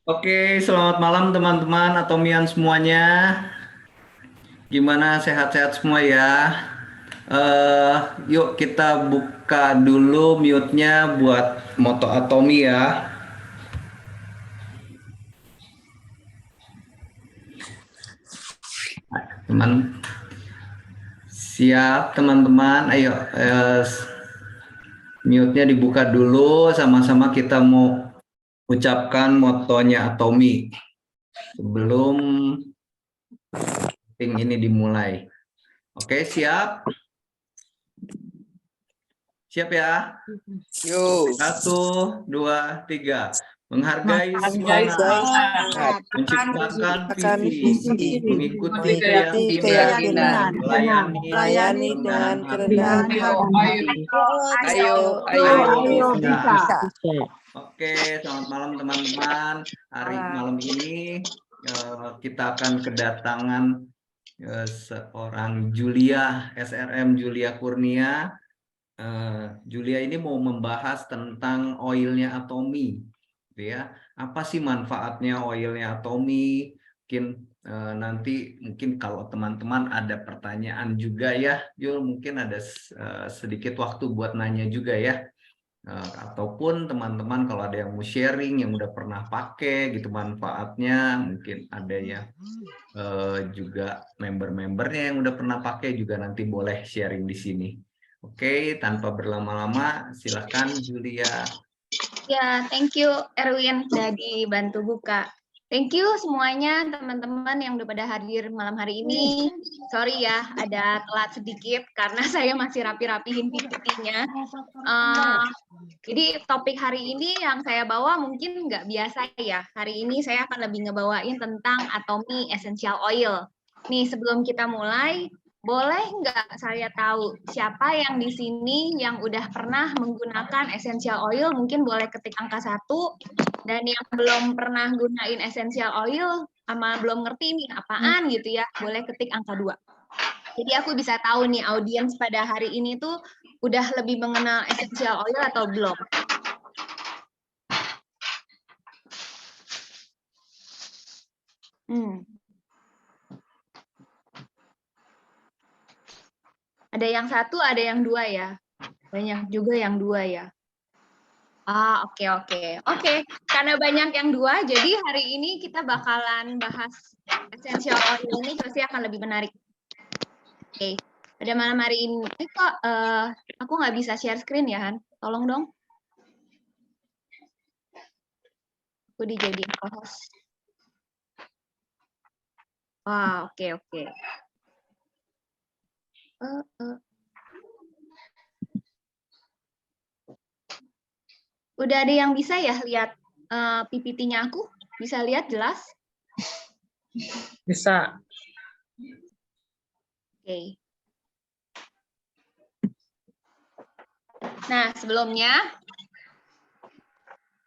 Oke, selamat malam teman-teman Atomian semuanya. Gimana sehat-sehat semua ya? Eh, Yuk kita buka dulu mute-nya buat Moto Atomi ya. Teman, siap teman-teman. Ayo, mute-nya dibuka dulu. Sama-sama kita mau ucapkan motonya Atomi sebelum meeting ini dimulai. Oke, siap? Siap ya? Yo, 1, 2, 3. Menghargai semangat, semangat, menciptakan akan visi, visi, mengikuti mengikuti keyakinan, keyakinan, melayani dengan dengan kerendahan hati. Ayo, Ayo bisa. bisa. Oke, selamat malam teman-teman. Hari malam ini kita akan kedatangan seorang Julia, SRM Julia Kurnia. Julia ini mau membahas tentang oilnya Atomi, gitu ya. Apa sih manfaatnya oilnya Atomi? Mungkin nanti kalau teman-teman ada pertanyaan juga ya, Jul, mungkin ada sedikit waktu buat nanya juga ya. Ataupun teman-teman kalau ada yang mau sharing yang udah pernah pakai gitu manfaatnya, mungkin ada yang juga member-membernya yang udah pernah pakai juga nanti boleh sharing di sini. Oke, tanpa berlama-lama, silakan Julia. Ya, thank you Erwin udah dibantu buka. Thank you semuanya teman-teman yang udah pada hadir malam hari ini. Sorry ya, ada telat sedikit karena saya masih rapi-rapihin PPT-nya. Jadi topik hari ini yang saya bawa mungkin nggak biasa ya. Hari ini saya akan lebih ngebawain tentang Atomi Essential Oil. Nih, sebelum kita mulai, boleh nggak saya tahu siapa yang di sini yang udah pernah menggunakan essential oil? Mungkin boleh ketik angka 1. Dan yang belum pernah gunain essential oil sama belum ngerti nih apaan gitu ya, boleh ketik angka 2. Jadi aku bisa tahu nih audiens pada hari ini tuh udah lebih mengenal essential oil atau belum. Ada yang 1, ada yang 2 ya. Banyak juga yang 2 ya. Oke. Karena banyak yang 2, jadi hari ini kita bakalan bahas essential oil ini pasti akan lebih menarik. Oke. Pada malam hari ini kok aku nggak bisa share screen ya, Han? Tolong dong. Aku dijadiin co-host. Wah, oke. Udah ada yang bisa ya lihat PPT-nya aku? Bisa lihat jelas? Bisa. Oke. Nah, sebelumnya,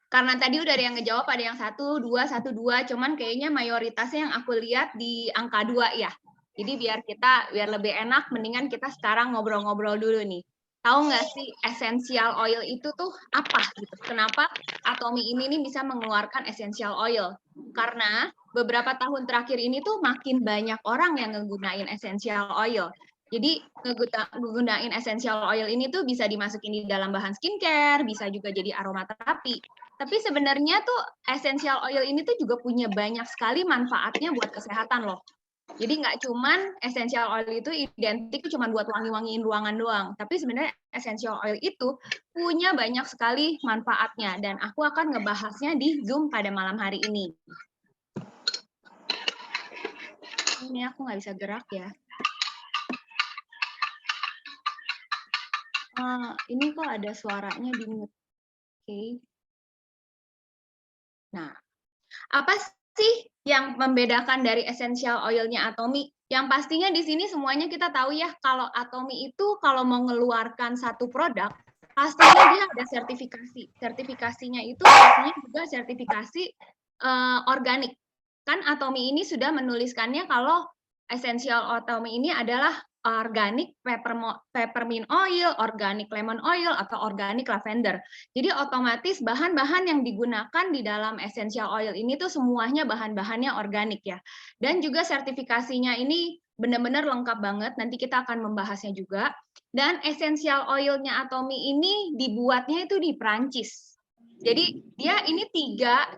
karena tadi udah ada yang ngejawab, ada yang 1, 2, cuman kayaknya mayoritasnya yang aku lihat di angka 2 ya. Jadi biar lebih enak, mendingan kita sekarang ngobrol-ngobrol dulu nih. Tahu nggak sih essential oil itu tuh apa gitu? Kenapa Atomi ini nih bisa mengeluarkan essential oil? Karena beberapa tahun terakhir ini tuh makin banyak orang yang ngegunain essential oil. Jadi ngegunain essential oil ini tuh bisa dimasukin di dalam bahan skincare, bisa juga jadi aromaterapi. Tapi sebenarnya tuh essential oil ini tuh juga punya banyak sekali manfaatnya buat kesehatan loh. Jadi nggak cuman essential oil itu identik cuma buat wangi-wangiin ruangan doang. Tapi sebenarnya essential oil itu punya banyak sekali manfaatnya. Dan aku akan ngebahasnya di Zoom pada malam hari ini. Ini aku nggak bisa gerak ya. Ini kok ada suaranya di mute. Oke. Nah, apa sih yang membedakan dari essential oil-nya Atomi? Yang pastinya di sini semuanya kita tahu ya, kalau Atomi itu kalau mau mengeluarkan satu produk, pastinya dia ada sertifikasi. Sertifikasinya itu pastinya juga sertifikasi organik. Kan Atomi ini sudah menuliskannya kalau essential Atomi ini adalah organic peppermint oil, organic lemon oil, atau organic lavender. Jadi otomatis bahan-bahan yang digunakan di dalam essential oil ini tuh semuanya bahan-bahannya organik ya. Dan juga sertifikasinya ini benar-benar lengkap banget, nanti kita akan membahasnya juga. Dan essential oil-nya Atomy ini dibuatnya itu di Prancis. Jadi dia ini tiga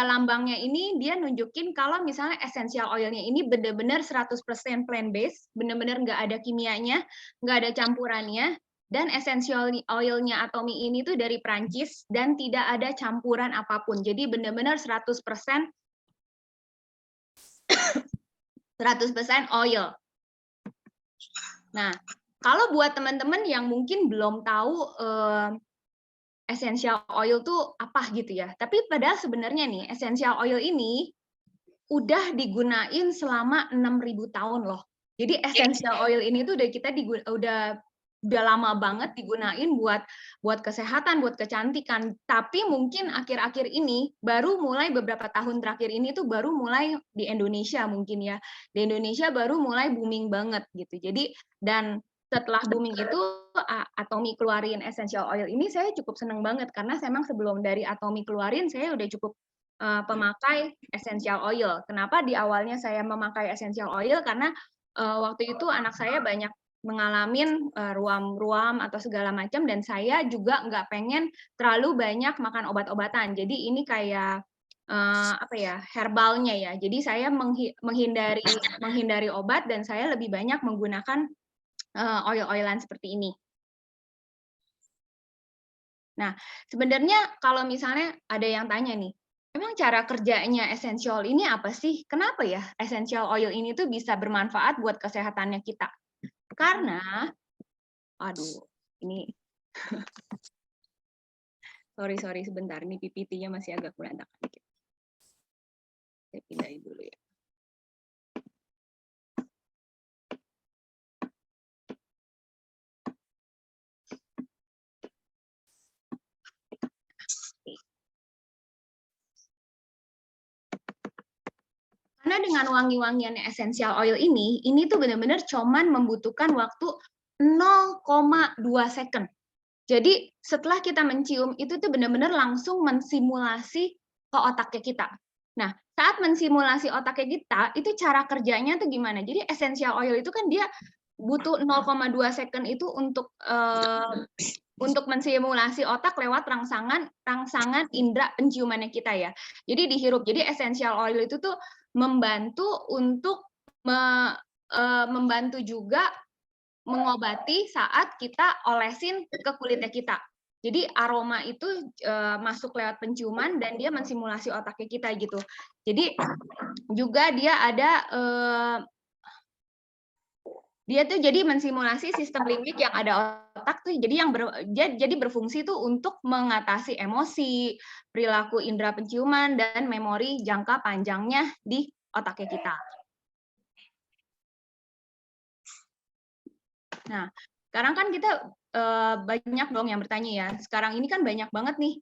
lambangnya ini dia nunjukin kalau misalnya essential oil-nya ini benar-benar 100% plant-based, benar-benar nggak ada kimianya, nggak ada campurannya, dan essential oil-nya Atomy ini tuh dari Prancis dan tidak ada campuran apapun. Jadi benar-benar 100% oil. Nah, kalau buat teman-teman yang mungkin belum tahu essential oil tuh apa gitu ya. Tapi padahal sebenarnya nih essential oil ini udah digunain selama 6.000 tahun loh. Jadi essential oil ini tuh udah lama banget digunain buat kesehatan, buat kecantikan. Tapi mungkin akhir-akhir ini baru mulai beberapa tahun terakhir ini tuh baru mulai di Indonesia mungkin ya. Di Indonesia baru mulai booming banget gitu. Jadi dan setelah booming itu Atomy keluarin essential oil ini saya cukup seneng banget karena memang sebelum dari Atomy keluarin saya udah cukup pemakai essential oil. Kenapa di awalnya saya memakai essential oil? Karena waktu itu anak saya banyak mengalami ruam-ruam atau segala macam dan saya juga nggak pengen terlalu banyak makan obat-obatan. Jadi ini kayak apa ya, herbalnya ya. Jadi saya menghindari obat dan saya lebih banyak menggunakan oil-oilan seperti ini. Nah, sebenarnya kalau misalnya ada yang tanya nih, emang cara kerjanya essential ini apa sih? Kenapa ya essential oil ini tuh bisa bermanfaat buat kesehatannya kita? Karena, aduh, ini, sorry sebentar, ini PPT-nya masih agak berantakan dikit. Saya pindahin dulu ya. Karena dengan wangi-wangiannya essential oil ini tuh benar-benar cuman membutuhkan waktu 0,2 second. Jadi setelah kita mencium itu tuh benar-benar langsung mensimulasi ke otaknya kita. Nah, saat mensimulasi otaknya kita, itu cara kerjanya tuh gimana? Jadi essential oil itu kan dia butuh 0,2 second itu untuk mensimulasi otak lewat rangsangan indera penciumannya kita ya. Jadi dihirup. Jadi essential oil itu tuh membantu untuk membantu juga mengobati saat kita olesin ke kulitnya kita. Jadi aroma itu masuk lewat penciuman dan dia mensimulasi otaknya kita gitu. Jadi juga dia ada dia tuh jadi mensimulasi sistem limbik yang ada otak tuh jadi berfungsi tuh untuk mengatasi emosi, perilaku indera penciuman dan memori jangka panjangnya di otaknya kita. Nah, sekarang kan kita banyak dong yang bertanya ya. Sekarang ini kan banyak banget nih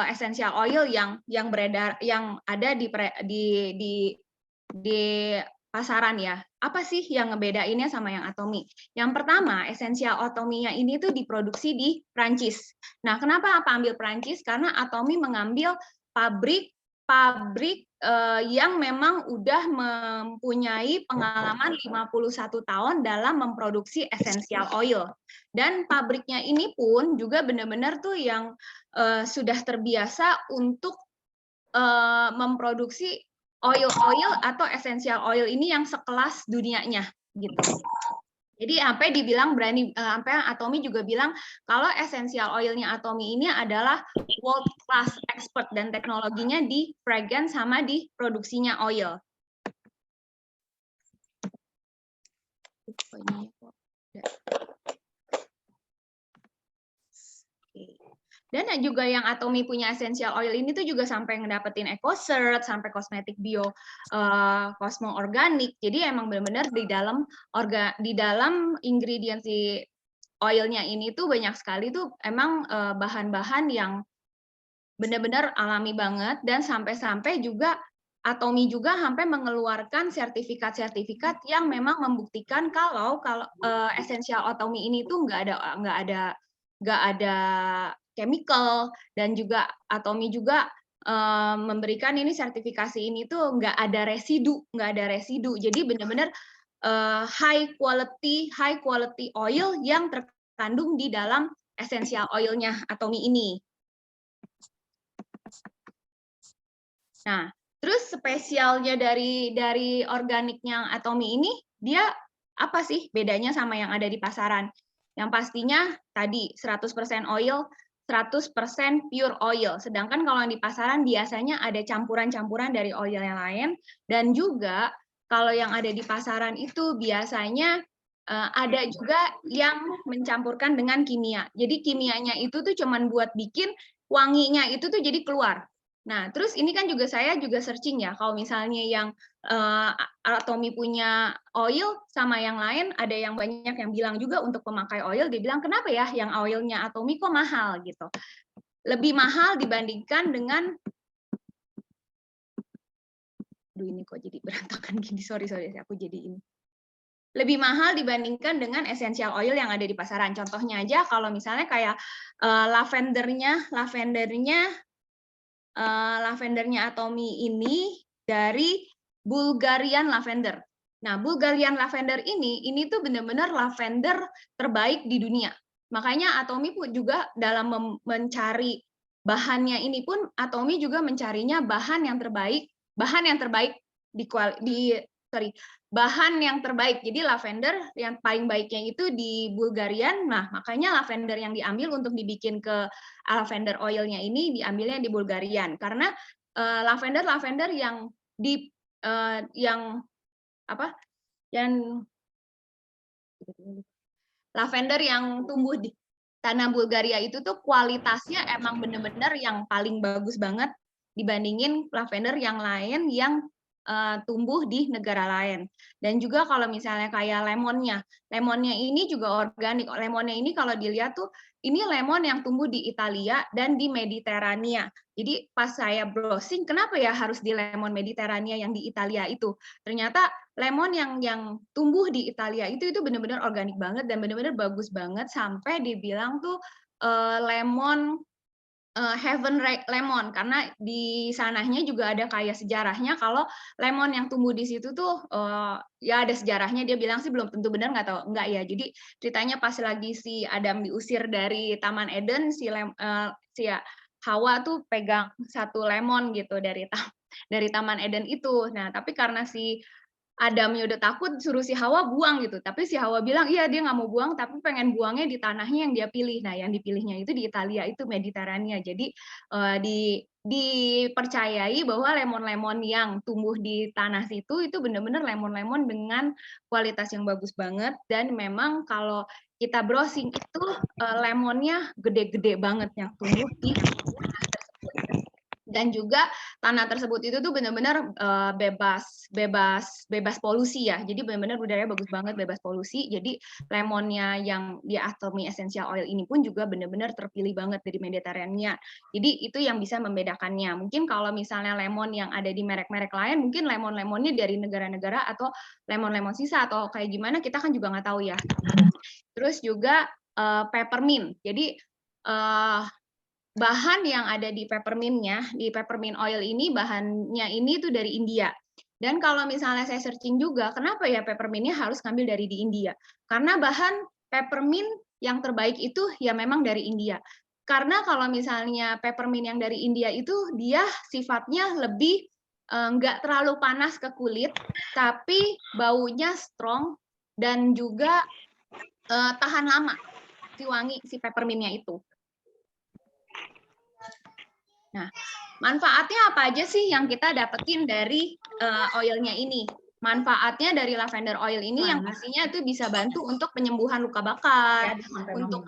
essential oil yang beredar, yang ada di pasaran ya. Apa sih yang ngebedainnya sama yang Atomy? Yang pertama, essential Atomy-nya ini tuh diproduksi di Prancis. Nah, kenapa ambil Prancis? Karena Atomy mengambil pabrik yang memang udah mempunyai pengalaman 51 tahun dalam memproduksi essential oil. Dan pabriknya ini pun juga benar-benar tuh yang sudah terbiasa untuk memproduksi oil atau essential oil ini yang sekelas dunianya gitu. Jadi sampai dibilang sampai Atomy juga bilang kalau essential oilnya Atomy ini adalah world class expert dan teknologinya di fragrance sama di produksinya oil. Dan juga yang Atomy punya essential oil ini tuh juga sampai ngedapetin EcoCert, sampai kosmetik bio Cosmo Organic. Jadi emang benar-benar di dalam ingrediensi oilnya ini tuh banyak sekali tuh emang bahan-bahan yang benar-benar alami banget dan sampai-sampai juga Atomy juga sampai mengeluarkan sertifikat-sertifikat yang memang membuktikan kalau essential atomy ini tuh nggak ada chemical, dan juga Atomy juga memberikan ini sertifikasi ini tuh nggak ada residu. Jadi benar-benar high quality oil yang terkandung di dalam essential oilnya Atomy ini. Nah, terus spesialnya dari organiknya Atomy ini, dia apa sih bedanya sama yang ada di pasaran? Yang pastinya tadi 100% oil, 100% pure oil. Sedangkan kalau yang di pasaran biasanya ada campuran-campuran dari oil yang lain, dan juga kalau yang ada di pasaran itu biasanya ada juga yang mencampurkan dengan kimia. Jadi kimianya itu tuh cuman buat bikin wanginya itu tuh jadi keluar. Nah, terus ini kan saya juga searching ya, kalau misalnya yang Atomy punya oil sama yang lain, ada yang banyak yang bilang juga untuk pemakai oil, dia bilang kenapa ya yang oilnya Atomy kok mahal gitu. Lebih mahal dibandingkan dengan, aduh ini kok jadi berantakan gini, sorry aku jadi ini. Lebih mahal dibandingkan dengan essential oil yang ada di pasaran. Contohnya aja kalau misalnya kayak lavendernya Atomy ini dari Bulgarian lavender. Nah, Bulgarian lavender ini tuh benar-benar lavender terbaik di dunia. Makanya Atomy pun juga dalam mencari bahannya ini pun Atomy juga mencarinya bahan yang terbaik bahan yang terbaik. Jadi lavender yang paling baiknya itu di Bulgarian. Nah, makanya lavender yang diambil untuk dibikin ke lavender oilnya ini diambilnya di Bulgarian. Karena lavender yang lavender yang tumbuh di tanah Bulgaria itu tuh kualitasnya emang bener-bener yang paling bagus banget dibandingin lavender yang lain yang tumbuh di negara lain. Dan juga kalau misalnya kayak lemonnya ini juga organik. Lemonnya ini kalau dilihat tuh ini lemon yang tumbuh di Italia dan di Mediterania. Jadi pas saya browsing, kenapa ya harus di lemon Mediterania yang di Italia itu? Ternyata lemon yang tumbuh di Italia itu benar-benar organik banget dan benar-benar bagus banget, sampai dibilang tuh lemon heaven lemon, karena di sananya juga ada kayak sejarahnya kalau lemon yang tumbuh di situ tuh ya ada sejarahnya. Dia bilang sih belum tentu benar, nggak tahu enggak ya. Jadi ceritanya pas lagi si Adam diusir dari Taman Eden, si Hawa tuh pegang satu lemon gitu dari Taman Eden itu. Nah, tapi karena si Adamnya udah takut, suruh si Hawa buang gitu. Tapi si Hawa bilang, iya dia nggak mau buang, tapi pengen buangnya di tanahnya yang dia pilih. Nah, yang dipilihnya itu di Italia, itu Mediterania. Jadi dipercayai bahwa lemon-lemon yang tumbuh di tanah situ itu benar-benar lemon-lemon dengan kualitas yang bagus banget. Dan memang kalau kita browsing itu lemonnya gede-gede banget yang tumbuh di tanah tersebut. Dan juga tanah tersebut itu tuh benar-benar bebas polusi ya. Jadi benar-benar udaranya bagus banget, bebas polusi. Jadi lemonnya yang di Atomy Essential Oil ini pun juga benar-benar terpilih banget dari Mediterania. Jadi itu yang bisa membedakannya. Mungkin kalau misalnya lemon yang ada di merek-merek lain, mungkin lemon-lemonnya dari negara-negara atau lemon-lemon sisa atau kayak gimana, kita kan juga nggak tahu ya. Terus juga peppermint. Jadi bahan yang ada di peppermint oil ini, bahannya ini tuh dari India. Dan kalau misalnya saya searching juga, kenapa ya peppermintnya harus ngambil dari di India? Karena bahan peppermint yang terbaik itu ya memang dari India. Karena kalau misalnya peppermint yang dari India itu dia sifatnya lebih nggak terlalu panas ke kulit, tapi baunya strong dan juga tahan lama si wangi si peppermintnya itu. Nah, manfaatnya apa aja sih yang kita dapetin dari oilnya ini? Manfaatnya dari lavender oil ini yang pastinya itu bisa bantu untuk penyembuhan luka bakar, untuk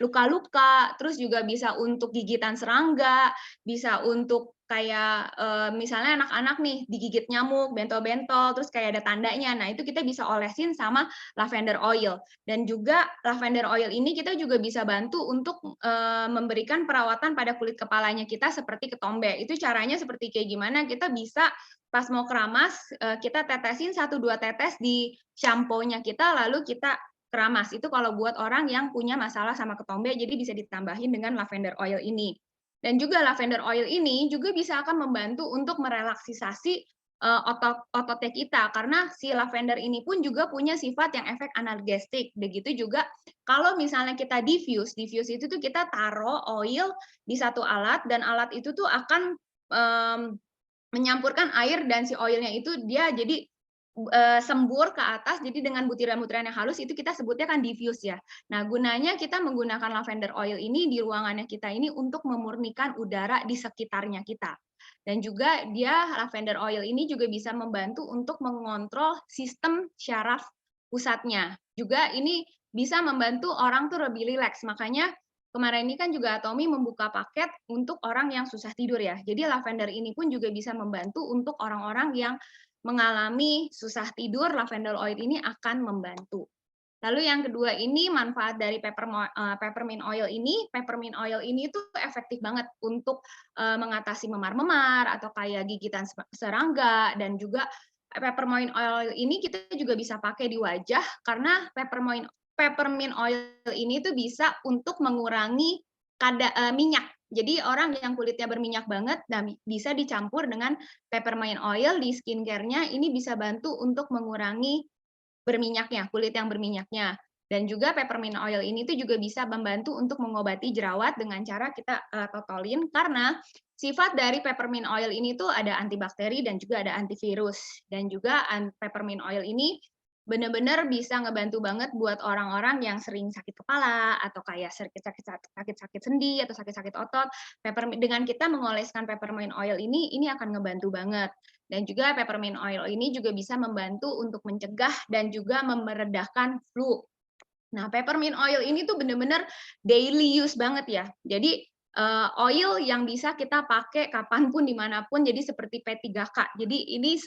luka-luka, terus juga bisa untuk gigitan serangga, bisa untuk kayak misalnya anak-anak nih digigit nyamuk, bentol-bentol, terus kayak ada tandanya. Nah, itu kita bisa olesin sama lavender oil. Dan juga lavender oil ini kita juga bisa bantu untuk memberikan perawatan pada kulit kepalanya kita seperti ketombe. Itu caranya seperti kayak gimana? Kita bisa pas mau keramas, kita tetesin 1-2 tetes di shampoo-nya kita, lalu kita keramas. Itu kalau buat orang yang punya masalah sama ketombe, jadi bisa ditambahin dengan lavender oil ini. Dan juga lavender oil ini juga bisa akan membantu untuk merelaksisasi ototnya kita, karena si lavender ini pun juga punya sifat yang efek analgesik. Begitu juga kalau misalnya kita diffuse itu tuh kita taruh oil di satu alat, dan alat itu tuh akan menyampurkan air, dan si oilnya itu dia jadi sembur ke atas, jadi dengan butiran-butiran yang halus itu kita sebutnya kan diffuse ya. Nah, gunanya kita menggunakan lavender oil ini di ruangannya kita ini untuk memurnikan udara di sekitarnya kita. Dan juga dia lavender oil ini juga bisa membantu untuk mengontrol sistem syaraf pusatnya. Juga ini bisa membantu orang tuh lebih rileks. Makanya kemarin ini kan juga Atomi membuka paket untuk orang yang susah tidur ya. Jadi lavender ini pun juga bisa membantu untuk orang-orang yang mengalami susah tidur, lavender oil ini akan membantu. Lalu yang kedua ini manfaat dari peppermint oil ini. Peppermint oil ini tuh efektif banget untuk mengatasi memar-memar atau kayak gigitan serangga, dan juga peppermint oil ini kita juga bisa pakai di wajah karena peppermint oil ini tuh bisa untuk mengurangi minyak. Jadi orang yang kulitnya berminyak banget, nah bisa dicampur dengan peppermint oil di skincare-nya, ini bisa bantu untuk mengurangi berminyaknya, kulit yang berminyaknya. Dan juga peppermint oil ini tuh juga bisa membantu untuk mengobati jerawat dengan cara kita totolin, karena sifat dari peppermint oil ini tuh ada antibakteri dan juga ada antivirus. Dan juga peppermint oil ini benar-benar bisa ngebantu banget buat orang-orang yang sering sakit kepala atau kayak sakit-sakit sendi atau sakit-sakit otot. Dengan kita mengoleskan peppermint oil ini akan ngebantu banget. Dan juga peppermint oil ini juga bisa membantu untuk mencegah dan juga meredakan flu. Nah, peppermint oil ini tuh benar-benar daily use banget ya. Jadi oil yang bisa kita pakai kapanpun dimanapun, jadi seperti P3K. Jadi ini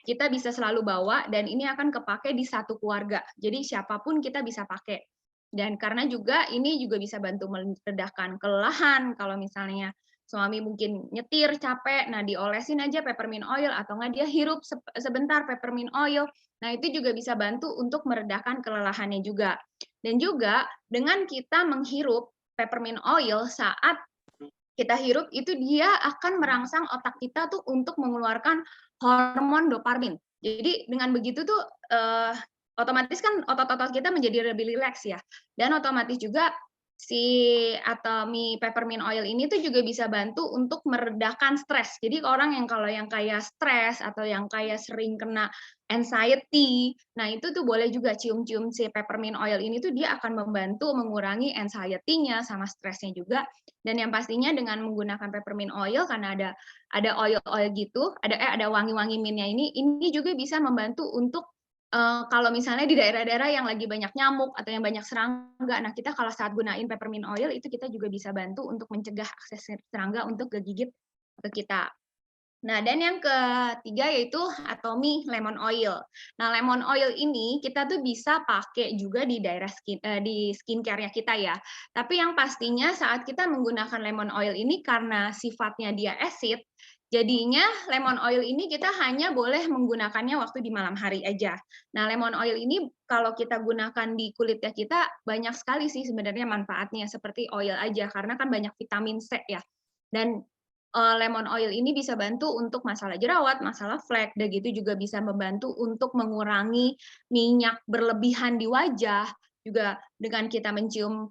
kita bisa selalu bawa, dan ini akan kepake di satu keluarga. Jadi siapapun kita bisa pakai. Dan karena juga ini juga bisa bantu meredakan kelelahan. Kalau misalnya suami mungkin nyetir capek, nah diolesin aja peppermint oil, atau nggak dia hirup sebentar peppermint oil. Nah, itu juga bisa bantu untuk meredakan kelelahannya juga. Dan juga dengan kita menghirup peppermint oil, saat kita hirup itu dia akan merangsang otak kita tuh untuk mengeluarkan hormon dopamin. Jadi dengan begitu tuh otomatis kan otot-otot kita menjadi lebih rileks ya. Dan otomatis juga si Atomy peppermint oil ini tuh juga bisa bantu untuk meredakan stres. Jadi orang yang kalau yang kayak stres atau yang kayak sering kena anxiety, nah itu tuh boleh juga cium-cium si peppermint oil ini tuh dia akan membantu mengurangi anxiety-nya sama stresnya juga. Dan yang pastinya dengan menggunakan peppermint oil, karena ada oil gitu, ada wangi-wangi mintnya ini juga bisa membantu untuk kalau misalnya di daerah-daerah yang lagi banyak nyamuk atau yang banyak serangga, nah kita kalau saat gunain peppermint oil itu kita juga bisa bantu untuk mencegah akses serangga untuk kegigit ke kita. Nah, dan yang ketiga yaitu Atomy lemon oil. Nah, lemon oil ini kita tuh bisa pakai juga di daerah di skincare-nya kita ya. Tapi yang pastinya saat kita menggunakan lemon oil ini, karena sifatnya dia acid, jadinya lemon oil ini kita hanya boleh menggunakannya waktu di malam hari aja. Nah, lemon oil ini kalau kita gunakan di kulitnya kita banyak sekali sih sebenarnya manfaatnya, seperti oil aja karena kan banyak vitamin C ya. Dan lemon oil ini bisa bantu untuk masalah jerawat, masalah flek, dan gitu juga bisa membantu untuk mengurangi minyak berlebihan di wajah. Juga dengan kita mencium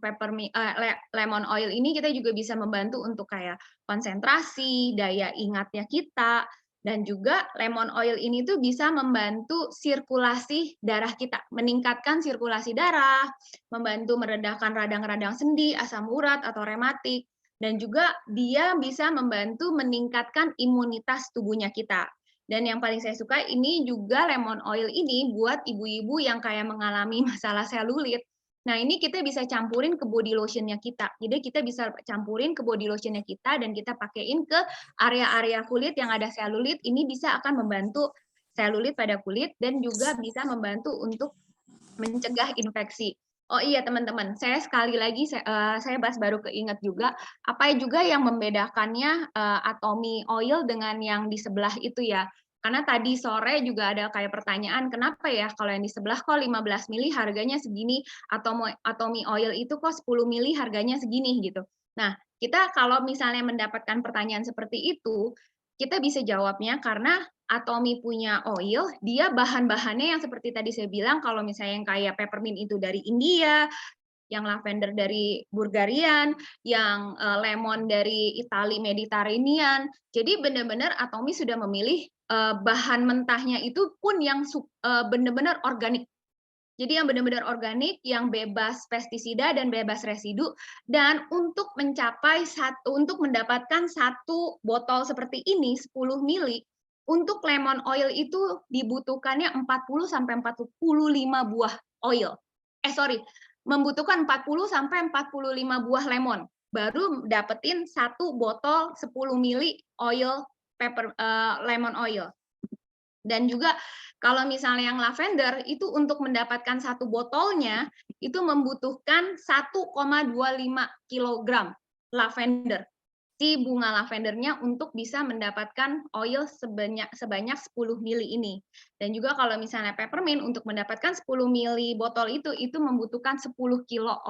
lemon oil ini kita juga bisa membantu untuk kayak konsentrasi, daya ingatnya kita, dan juga lemon oil ini tuh bisa membantu sirkulasi darah kita, meningkatkan sirkulasi darah, membantu meredakan radang-radang sendi, asam urat atau rematik, dan juga dia bisa membantu meningkatkan imunitas tubuhnya kita. Dan yang paling saya suka ini juga lemon oil ini buat ibu-ibu yang kayak mengalami masalah selulit. Nah, ini kita bisa campurin ke body lotion-nya kita. Jadi kita bisa campurin ke body lotion-nya kita dan kita pakein ke area-area kulit yang ada selulit. Ini bisa akan membantu selulit pada kulit dan juga bisa membantu untuk mencegah infeksi. Oh iya teman-teman, saya sekali lagi saya baru keinget juga apa juga yang membedakannya Atomy Oil dengan yang di sebelah itu ya. Karena tadi sore juga ada kayak pertanyaan, kenapa ya kalau yang di sebelah kok 15 mili harganya segini, Atomy Oil itu kok 10 mili harganya segini gitu. Nah, kita kalau misalnya mendapatkan pertanyaan seperti itu, kita bisa jawabnya karena Atomy punya oil, dia bahan-bahannya yang seperti tadi saya bilang, kalau misalnya yang kayak peppermint itu dari India, yang lavender dari Bulgarian, yang lemon dari Itali Mediterranean. Jadi benar-benar Atomy sudah memilih bahan mentahnya itu pun yang benar-benar organik. Jadi yang benar-benar organik, yang bebas pestisida dan bebas residu, dan untuk mendapatkan satu botol seperti ini 10 mili, untuk lemon oil itu dibutuhkannya 40 sampai 45 buah oil. Membutuhkan 40 sampai 45 buah lemon baru dapetin satu botol 10 mili lemon oil. Dan juga kalau misalnya yang lavender itu untuk mendapatkan satu botolnya itu membutuhkan 1,25 kg lavender. Si bunga lavendernya untuk bisa mendapatkan oil sebanyak 10 mili ini. Dan juga kalau misalnya peppermint untuk mendapatkan 10 mili botol itu membutuhkan 10 kilo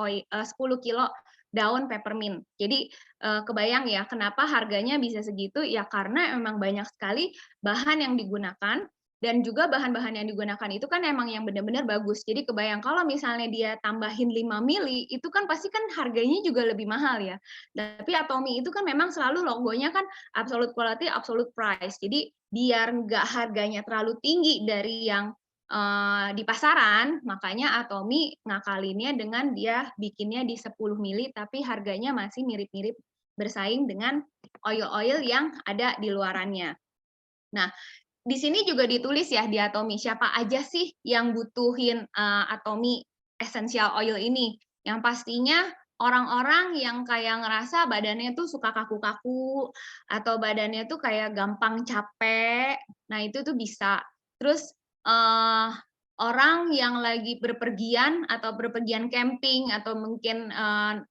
daun peppermint. Jadi kebayang ya kenapa harganya bisa segitu ya karena memang banyak sekali bahan yang digunakan dan juga bahan-bahan yang digunakan itu kan emang yang benar-benar bagus. Jadi kebayang kalau misalnya dia tambahin 5 mili itu kan pasti kan harganya juga lebih mahal ya. Tapi Atomy itu kan memang selalu logonya kan absolute quality, absolute price. Jadi biar nggak harganya terlalu tinggi dari yang di pasaran, makanya Atomy ngakalinnya dengan dia bikinnya di 10 mili tapi harganya masih mirip-mirip bersaing dengan oil-oil yang ada di luarannya. Nah, di sini juga ditulis ya di Atomy, siapa aja sih yang butuhin Atomy essential oil ini? Yang pastinya orang-orang yang kayak ngerasa badannya tuh suka kaku-kaku atau badannya tuh kayak gampang capek. Nah, itu tuh bisa. Terus orang yang lagi berpergian atau berpergian camping atau mungkin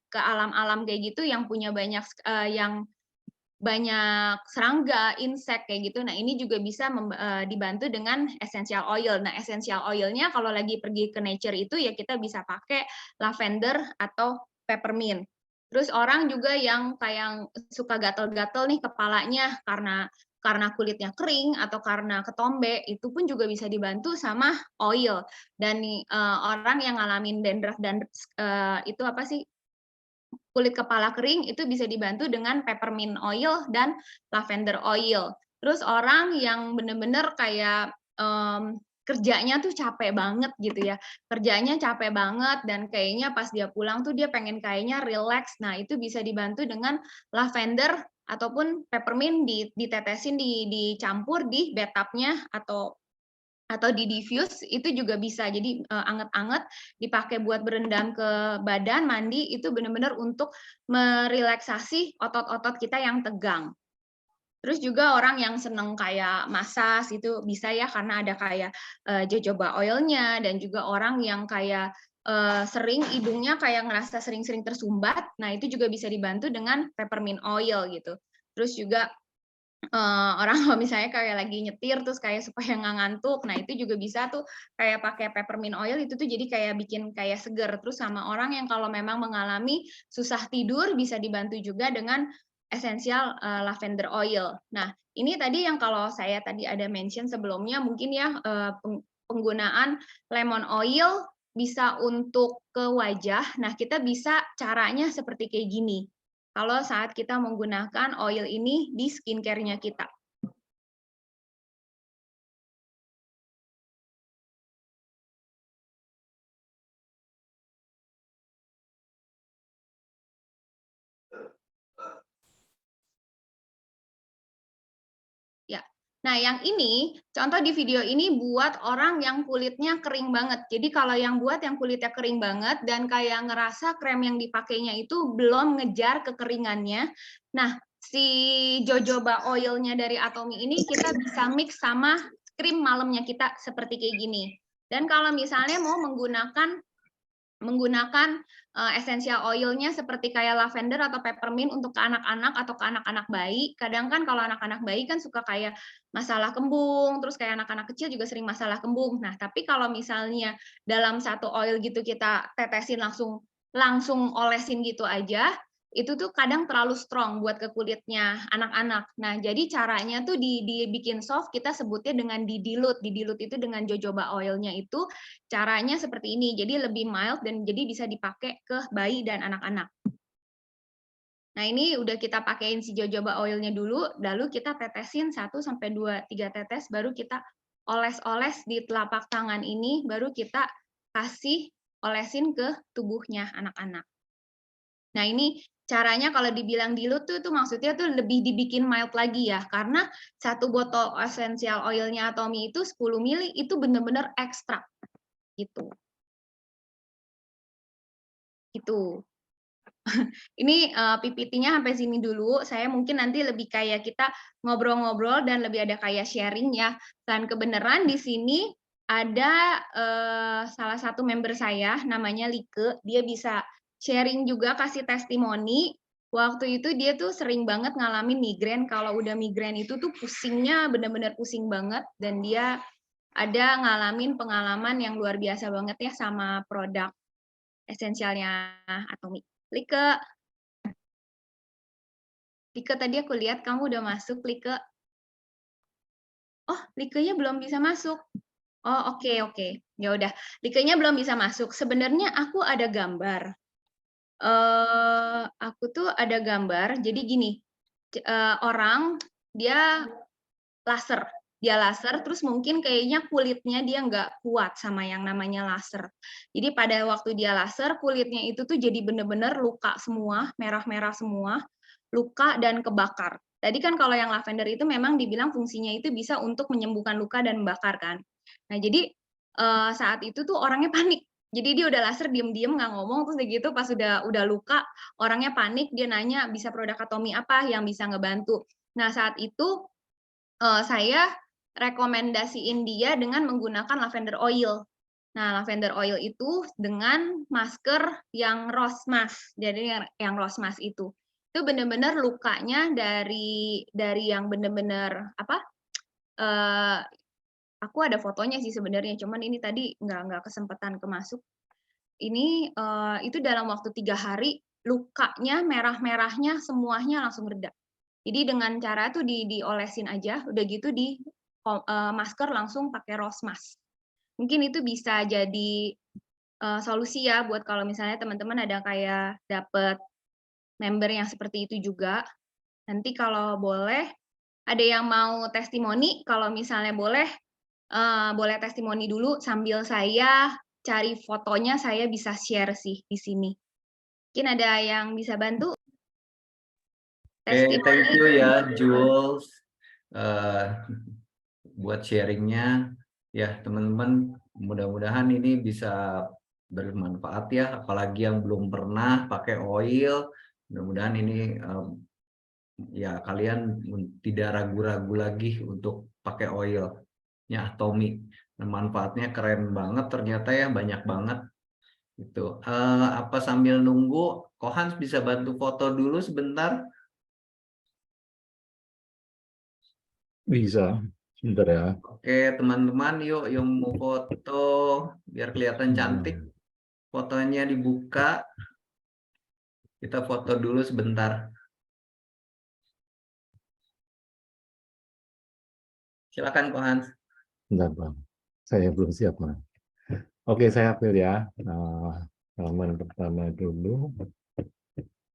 ke alam-alam kayak gitu yang punya banyak serangga, insek kayak gitu. Nah, ini juga bisa dibantu dengan essential oil. Nah, essential oilnya kalau lagi pergi ke nature itu ya kita bisa pakai lavender atau peppermint. Terus orang juga yang kayak suka gatel-gatel nih kepalanya karena kulitnya kering atau karena ketombe, itu pun juga bisa dibantu sama oil. Dan orang yang ngalamin dandruff dan itu apa sih? Kulit kepala kering itu bisa dibantu dengan peppermint oil dan lavender oil. Terus orang yang benar-benar kayak kerjanya tuh capek banget gitu ya, kerjanya capek banget dan kayaknya pas dia pulang tuh dia pengen kayaknya relax. Nah, itu bisa dibantu dengan lavender ataupun peppermint ditetesin dicampur di bathtub-nya atau di diffuse itu juga bisa. Jadi anget-anget dipakai buat berendam ke badan, mandi itu benar-benar untuk merelaksasi otot-otot kita yang tegang. Terus juga orang yang seneng kayak massage itu bisa ya karena ada kayak jojoba oilnya dan juga orang yang kayak sering hidungnya kayak ngerasa sering-sering tersumbat. Nah, itu juga bisa dibantu dengan peppermint oil gitu. Terus juga orang kalau misalnya kayak lagi nyetir terus kayak supaya nggak ngantuk, nah itu juga bisa tuh kayak pakai peppermint oil itu tuh jadi kayak bikin kayak seger. Terus sama orang yang kalau memang mengalami susah tidur bisa dibantu juga dengan esensial lavender oil. Nah, ini tadi yang kalau saya tadi ada mention sebelumnya mungkin ya penggunaan lemon oil bisa untuk ke wajah. Nah, kita bisa caranya seperti kayak gini kalau saat kita menggunakan oil ini di skincare-nya kita. Ya, Nah, yang ini, contoh di video ini buat orang yang kulitnya kering banget. Jadi kalau yang buat yang kulitnya kering banget dan kayak ngerasa krem yang dipakainya itu belum ngejar kekeringannya. Nah, si jojoba oilnya dari Atomy ini kita bisa mix sama krim malamnya kita seperti kayak gini. Dan kalau misalnya mau menggunakan essential oil-nya seperti kayak lavender atau peppermint untuk ke anak-anak atau ke anak-anak bayi. Kadang kan kalau anak-anak bayi kan suka kayak masalah kembung, terus kayak anak-anak kecil juga sering masalah kembung. Nah, tapi kalau misalnya dalam satu oil gitu kita tetesin langsung olesin gitu aja, itu tuh kadang terlalu strong buat ke kulitnya anak-anak. Nah, jadi caranya tuh dibikin soft, kita sebutnya dengan didilute. Didilute itu dengan jojoba oil-nya itu caranya seperti ini. Jadi lebih mild dan jadi bisa dipakai ke bayi dan anak-anak. Nah, ini udah kita pakein si jojoba oil-nya dulu, lalu kita tetesin 1 sampai 2 3 tetes, baru kita oles-oles di telapak tangan ini, baru kita kasih olesin ke tubuhnya anak-anak. Nah, ini caranya kalau dibilang dilute tuh maksudnya tuh lebih dibikin mild lagi ya, karena satu botol essential oil-nya Atomy itu 10 ml itu benar-benar ekstrak gitu. Gitu. Ini PPT-nya sampai sini dulu. Saya mungkin nanti lebih kayak kita ngobrol-ngobrol dan lebih ada kayak sharing ya. Dan kebenaran di sini ada salah satu member saya namanya Like. Dia bisa sharing juga, kasih testimoni. Waktu itu dia tuh sering banget ngalamin migrain. Kalau udah migrain itu tuh pusingnya benar-benar pusing banget, dan dia ada ngalamin pengalaman yang luar biasa banget ya sama produk esensialnya Atomy. Like, tadi aku lihat kamu udah masuk, Like. Oh, Like-nya belum bisa masuk. Oh, oke. Ya udah, Like-nya belum bisa masuk. Sebenarnya aku ada gambar. Aku tuh ada gambar. Jadi gini, orang dia laser. Dia laser, terus mungkin kayaknya kulitnya dia nggak kuat sama yang namanya laser. Jadi pada waktu dia laser, kulitnya itu tuh jadi bener-bener luka semua, merah-merah semua, luka dan kebakar. Tadi kan kalau yang lavender itu memang dibilang fungsinya itu bisa untuk menyembuhkan luka dan membakar kan. Nah, jadi saat itu tuh orangnya panik. Jadi dia udah laser diem-diem nggak ngomong, terus gitu pas udah luka, orangnya panik, dia nanya bisa produk Atomy apa yang bisa ngebantu. Nah, saat itu saya rekomendasiin dia dengan menggunakan lavender oil. Nah, lavender oil itu dengan masker yang rose mask. Jadi yang rose mask itu benar-benar lukanya dari yang benar-benar apa? Aku ada fotonya sih sebenarnya, cuman ini tadi nggak kesempatan kemasuk. Ini itu dalam waktu 3 hari lukanya merah-merahnya semuanya langsung reda. Jadi dengan cara tuh diolesin aja, udah gitu di masker langsung pakai rose mask. Mungkin itu bisa jadi solusi ya buat kalau misalnya teman-teman ada kayak dapet member yang seperti itu juga. Nanti kalau boleh, ada yang mau testimoni, kalau misalnya boleh testimoni dulu sambil saya cari fotonya, saya bisa share sih di sini. Mungkin ada yang bisa bantu? Oke, thank you ya Jules buat sharingnya. Ya teman-teman, mudah-mudahan ini bisa bermanfaat ya, apalagi yang belum pernah pakai oil. Mudah-mudahan ini ya kalian tidak ragu-ragu lagi untuk pakai oilnya Atomy. Manfaatnya keren banget ternyata ya, banyak banget. Itu apa sambil nunggu Kohans bisa bantu foto dulu sebentar? Bisa, sebentar ya. Oke teman-teman, yuk yang mau foto biar kelihatan cantik. Fotonya dibuka, kita foto dulu sebentar. Silakan Kohans. Bentar, Bang. Saya belum siap, Bang. Oke, saya ambil ya. Halaman pertama dulu.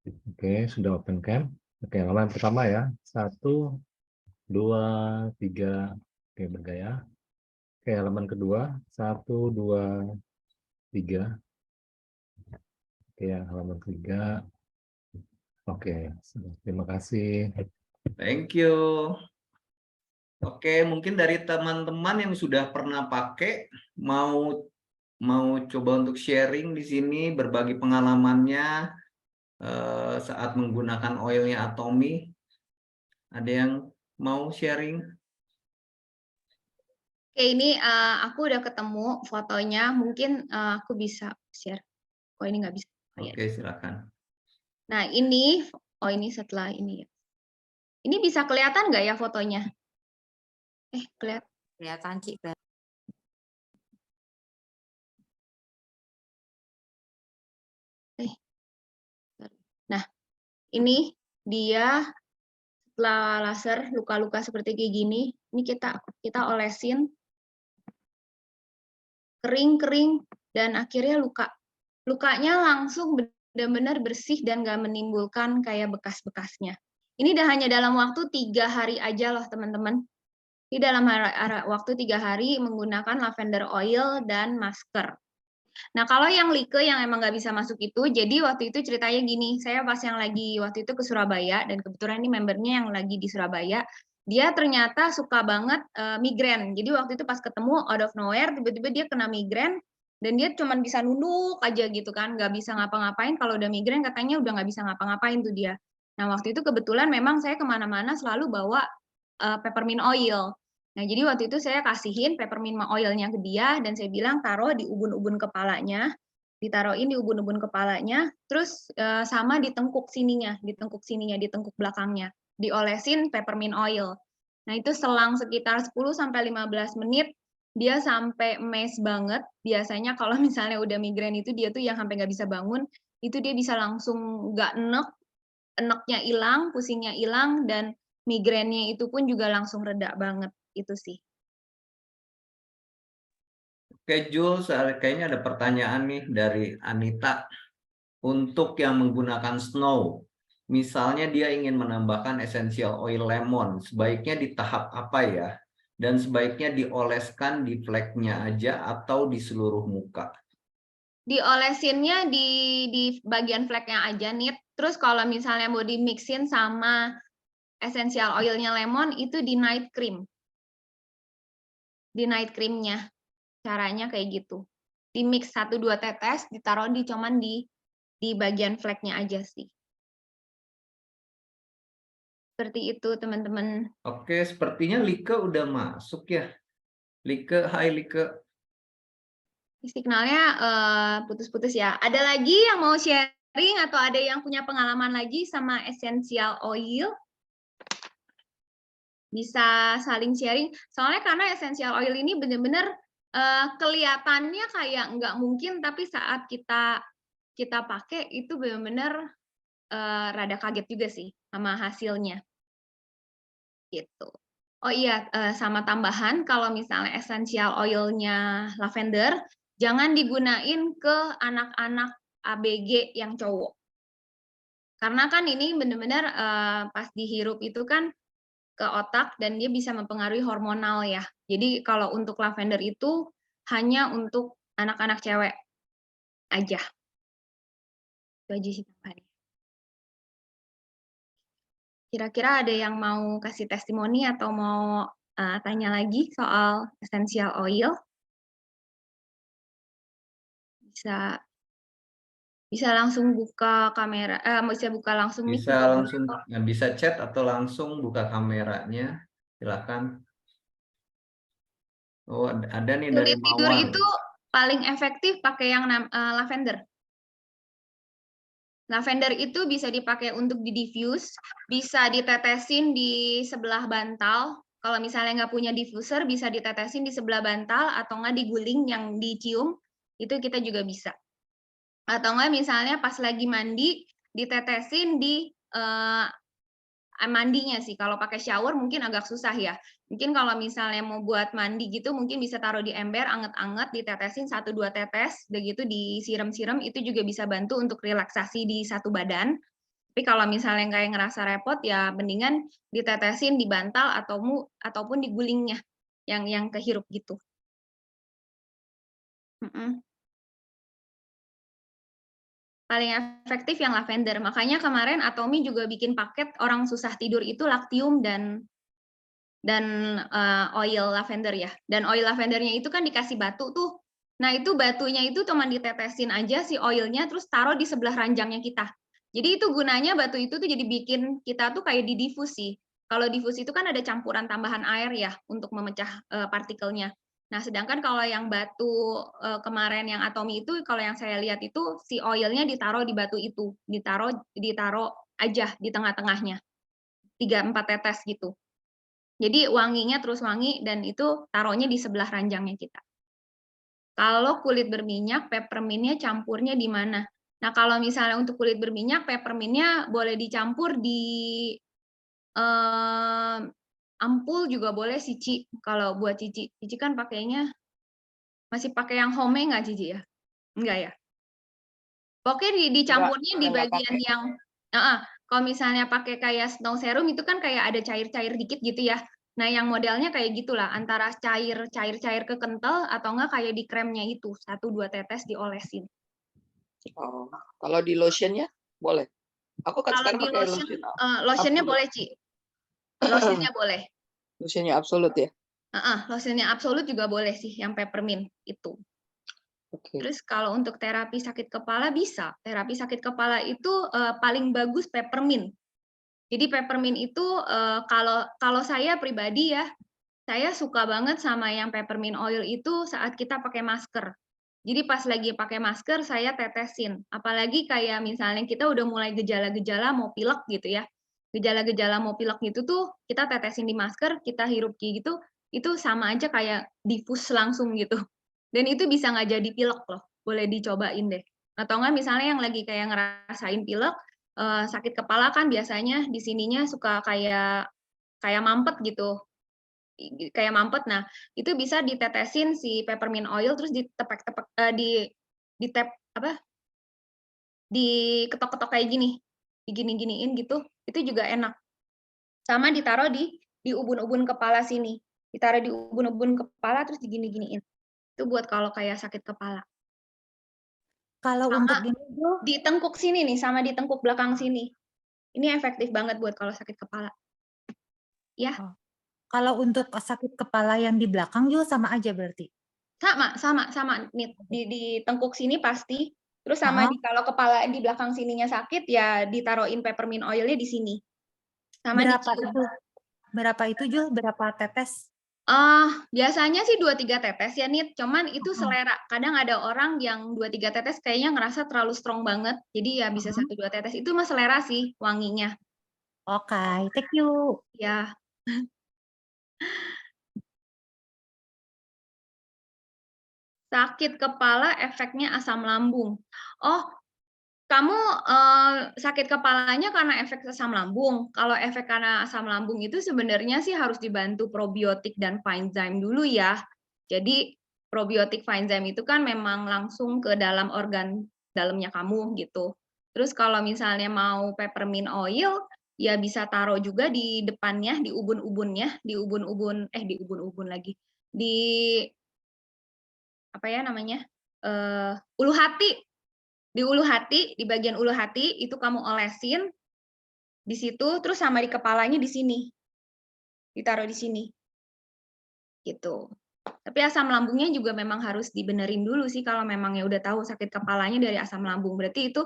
Oke, sudah open cam. Oke, halaman pertama ya. 1, 2, 3. Oke, bergaya. Oke, halaman kedua. 1, 2, 3. Oke, halaman ketiga. Oke, terima kasih. Thank you. Oke, mungkin dari teman-teman yang sudah pernah pakai mau coba untuk sharing di sini, berbagi pengalamannya saat menggunakan oilnya Atomy. Ada yang mau sharing? Oke, ini aku udah ketemu fotonya, mungkin aku bisa share. Oh, ini nggak bisa. Oh, ya. Oke, silakan. Nah, ini setelah ini ya. Ini bisa kelihatan nggak ya fotonya? Kelihatan, Ci. Nah, ini dia setelah laser luka-luka seperti kayak gini. Ini kita olesin kering dan akhirnya lukanya langsung benar-benar bersih dan nggak menimbulkan kayak bekas-bekasnya. Ini hanya dalam waktu 3 hari aja loh teman-teman. Di dalam waktu 3 hari menggunakan lavender oil dan masker. Nah, kalau yang like yang emang nggak bisa masuk itu, jadi waktu itu ceritanya gini, saya pas yang lagi waktu itu ke Surabaya, dan kebetulan ini membernya yang lagi di Surabaya, dia ternyata suka banget migrain. Jadi waktu itu pas ketemu out of nowhere, tiba-tiba dia kena migrain, dan dia cuma bisa nunduk aja gitu kan, nggak bisa ngapa-ngapain. Kalau udah migrain katanya udah nggak bisa ngapa-ngapain tuh dia. Nah, waktu itu kebetulan memang saya kemana-mana selalu bawa peppermint oil. Nah, jadi waktu itu saya kasihin peppermint oilnya ke dia, dan saya bilang taruh di ubun-ubun kepalanya, ditaruhin di ubun-ubun kepalanya, terus sama di tengkuk sininya, di tengkuk belakangnya, diolesin peppermint oil. Nah, itu selang sekitar 10-15 menit, dia sampai mes banget. Biasanya kalau misalnya udah migrain itu, dia tuh yang sampai nggak bisa bangun, itu dia bisa langsung nggak enek, eneknya hilang, pusingnya hilang, dan migrainnya itu pun juga langsung reda banget. Itu sih. Oke, Jules, kayaknya ada pertanyaan nih dari Anita. Untuk yang menggunakan snow, misalnya dia ingin menambahkan essential oil lemon, sebaiknya di tahap apa ya? Dan sebaiknya dioleskan di fleknya aja atau di seluruh muka? Diolesinnya di bagian fleknya aja nih. Terus kalau misalnya mau dimixin sama essential oilnya lemon, itu di night cream. Di night creamnya. Caranya kayak gitu. Di mix 1-2 tetes, ditaruh cuman di bagian fleknya aja sih. Seperti itu, teman-teman. Oke, sepertinya Like udah masuk ya. Like, hai Like. Signalnya putus-putus ya. Ada lagi yang mau sharing atau ada yang punya pengalaman lagi sama essential oil? Bisa saling sharing. Soalnya karena essential oil ini benar-benar kelihatannya kayak nggak mungkin, tapi saat kita pakai itu benar-benar rada kaget juga sih sama hasilnya. Gitu. Oh iya, sama tambahan kalau misalnya essential oilnya lavender, jangan digunain ke anak-anak ABG yang cowok. Karena kan ini benar-benar pas dihirup itu kan ke otak dan dia bisa mempengaruhi hormonal ya. Jadi kalau untuk lavender itu hanya untuk anak-anak cewek aja. Itu aja sih tambahannya. Kira-kira ada yang mau kasih testimoni atau mau tanya lagi soal essential oil? Bisa langsung buka kamera, bisa buka langsung mic. Bisa langsung, bisa chat atau langsung buka kameranya. Silakan. Oh, ada nih dari Kulit tidur Mawar. itu paling efektif pakai yang lavender. Lavender itu bisa dipakai untuk di diffuse, bisa ditetesin di sebelah bantal. Kalau misalnya nggak punya diffuser, bisa ditetesin di sebelah bantal atau nggak diguling yang dicium, itu kita juga bisa. Atau nggak misalnya pas lagi mandi, ditetesin di mandinya sih. Kalau pakai shower mungkin agak susah ya. Mungkin kalau misalnya mau buat mandi gitu, mungkin bisa taruh di ember, anget-anget, ditetesin 1-2 tetes, udah gitu disiram-siram, itu juga bisa bantu untuk relaksasi di satu badan. Tapi kalau misalnya kayak ngerasa repot, ya mendingan ditetesin di bantal ataupun di gulingnya, yang kehirup gitu. Paling efektif yang lavender. Makanya kemarin Atomy juga bikin paket orang susah tidur itu Lactium dan dan oil lavender ya. Dan oil lavendernya itu kan dikasih batu tuh. Nah, itu batunya itu cuma ditetesin aja si oilnya, terus taruh di sebelah ranjangnya kita. Jadi itu gunanya batu itu tuh jadi bikin kita tuh kayak didifusi. Kalau diffus itu kan ada campuran tambahan air ya untuk memecah partikelnya. Nah, sedangkan kalau yang batu kemarin yang atomi itu, kalau yang saya lihat itu si oilnya ditaruh di batu itu, ditaruh aja di tengah-tengahnya, 3-4 tetes gitu. Jadi wanginya terus wangi dan itu taruhnya di sebelah ranjangnya kita. Kalau kulit berminyak, peppermintnya campurnya di mana? Nah, kalau misalnya untuk kulit berminyak, peppermintnya boleh dicampur di ampul juga boleh sih, Ci. Kalau buat Cici, Cici kan pakainya masih pakai yang home nggak, Cici ya? Enggak ya? Pokoknya dicampurnya di bagian yang, kalau misalnya pakai kayak snow serum itu kan kayak ada cair-cair dikit gitu ya. Nah, yang modelnya kayak gitulah, antara cair ke kental atau enggak kayak di kremnya itu, 1-2 tetes diolesin. Oh, kalau di lotionnya boleh. Aku kan Kalau sekarang di pakai lotion, lotion. lotionnya Absolut. boleh, Ci. Lotionnya boleh. Lotionnya absolut ya. Lotionnya absolut juga boleh sih, yang peppermint itu. Oke. Terus kalau untuk terapi sakit kepala bisa. Terapi sakit kepala itu paling bagus peppermint. Jadi peppermint itu kalau saya pribadi ya, saya suka banget sama yang peppermint oil itu saat kita pakai masker. Jadi pas lagi pakai masker saya tetesin. Apalagi kayak misalnya kita udah mulai gejala-gejala mau pilek gitu ya. Gejala-gejala mau pilek gitu tuh kita tetesin di masker, kita hirup kayak gitu, itu sama aja kayak diffus langsung gitu. Dan itu bisa nggak jadi pilek loh. Boleh dicobain deh. Atau enggak misalnya yang lagi kayak ngerasain pilek, sakit kepala kan biasanya di sininya suka kayak mampet gitu, kayak mampet. Nah, itu bisa ditetesin si peppermint oil terus ditepek-tepek, diketok-ketok kayak gini, digini-giniin gitu, itu juga enak. Sama ditaruh di ubun-ubun kepala sini, ditaruh di ubun-ubun kepala terus digini-giniin. Itu buat kalau kayak sakit kepala. Kalau Sama untuk gini tuh, di tengkuk sini nih, sama di tengkuk belakang sini. Ini efektif banget buat kalau sakit kepala. Ya, kalau untuk sakit kepala yang di belakang juga sama aja berarti. sama nih di tengkuk sini pasti. Terus sama di kalau kepala di belakang sininya sakit ya ditaruhin peppermint oilnya di sini. Sama Berapa dicium. itu? Berapa itu Jul? Berapa tetes? Biasanya sih 2-3 tetes ya Nit, cuman itu selera. Kadang ada orang yang 2-3 tetes kayaknya ngerasa terlalu strong banget. Jadi ya bisa 1-2 tetes. Itu mah selera sih wanginya. Oke, thank you. Ya. Sakit kepala efeknya asam lambung. Oh, kamu sakit kepalanya karena efek asam lambung. Kalau efek karena asam lambung itu sebenarnya sih harus dibantu probiotik dan Finezyme dulu ya. Jadi probiotik Finezyme itu kan memang langsung ke dalam organ dalamnya kamu gitu. Terus kalau misalnya mau peppermint oil, ya bisa taruh juga di depannya, di ubun-ubunnya, di ubun-ubun lagi. Di apa ya namanya? Ulu hati. Di ulu hati, di bagian ulu hati itu kamu olesin di situ, terus sama di kepalanya di sini. Ditaruh di sini. Gitu. Tapi asam lambungnya juga memang harus dibenerin dulu sih kalau memang ya udah tahu sakit kepalanya dari asam lambung. Berarti itu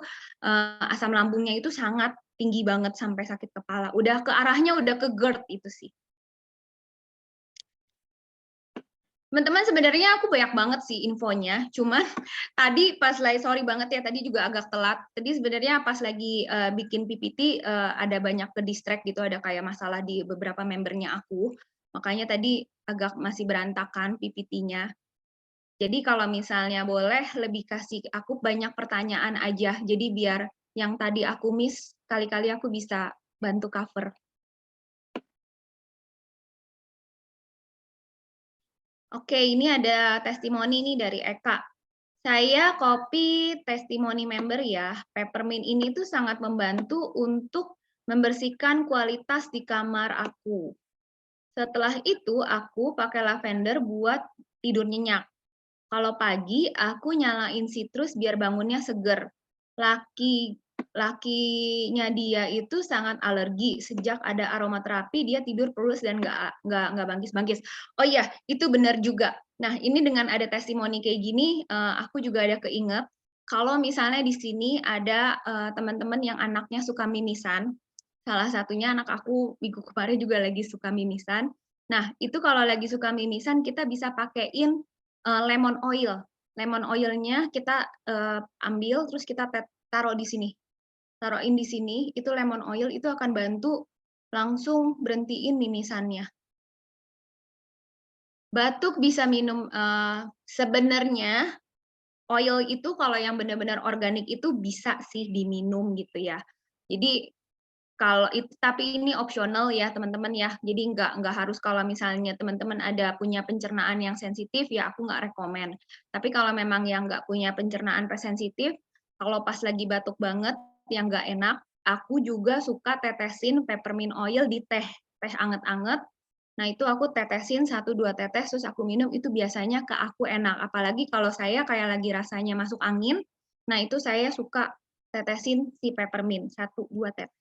asam lambungnya itu sangat tinggi banget sampai sakit kepala. Udah ke arahnya udah ke GERD itu sih. Teman-teman sebenarnya aku banyak banget sih infonya, cuman tadi pas lagi sorry banget ya tadi juga agak telat. Tadi sebenarnya pas lagi bikin PPT ada banyak ke distract gitu, ada kayak masalah di beberapa membernya aku. Makanya tadi agak masih berantakan PPT-nya. Jadi kalau misalnya boleh lebih kasih aku banyak pertanyaan aja. Jadi biar yang tadi aku miss kali-kali aku bisa bantu cover. Oke, ini ada testimoni nih dari Eka. Saya copy testimoni member ya. Peppermint ini tuh sangat membantu untuk membersihkan kualitas di kamar aku. Setelah itu aku pakai lavender buat tidur nyenyak. Kalau pagi aku nyalain citrus biar bangunnya seger. Laki lakinya dia itu sangat alergi. Sejak ada aromaterapi dia tidur terus dan nggak bangkis-bangkis. Oh iya, itu benar juga. Nah, ini dengan ada testimoni kayak gini, aku juga ada keinget kalau misalnya di sini ada teman-teman yang anaknya suka mimisan. Salah satunya anak aku minggu kemarin juga lagi suka mimisan. Nah, itu kalau lagi suka mimisan kita bisa pakein lemon oil. Lemon oilnya kita ambil terus kita taruh di sini. Taruhin di sini, itu lemon oil itu akan bantu langsung berhentiin mimisannya. Batuk bisa minum, sebenarnya oil itu kalau yang benar-benar organik itu bisa sih diminum gitu ya. Jadi kalau itu, tapi ini opsional ya teman-teman ya. Jadi nggak harus kalau misalnya teman-teman ada punya pencernaan yang sensitif ya aku nggak rekomen. Tapi kalau memang yang nggak punya pencernaan sensitif, kalau pas lagi batuk banget yang nggak enak, aku juga suka tetesin peppermint oil di teh anget-anget. Nah itu aku tetesin 1-2 tetes terus aku minum, itu biasanya ke aku enak. Apalagi kalau saya kayak lagi rasanya masuk angin, nah itu saya suka tetesin si peppermint 1-2 tetes.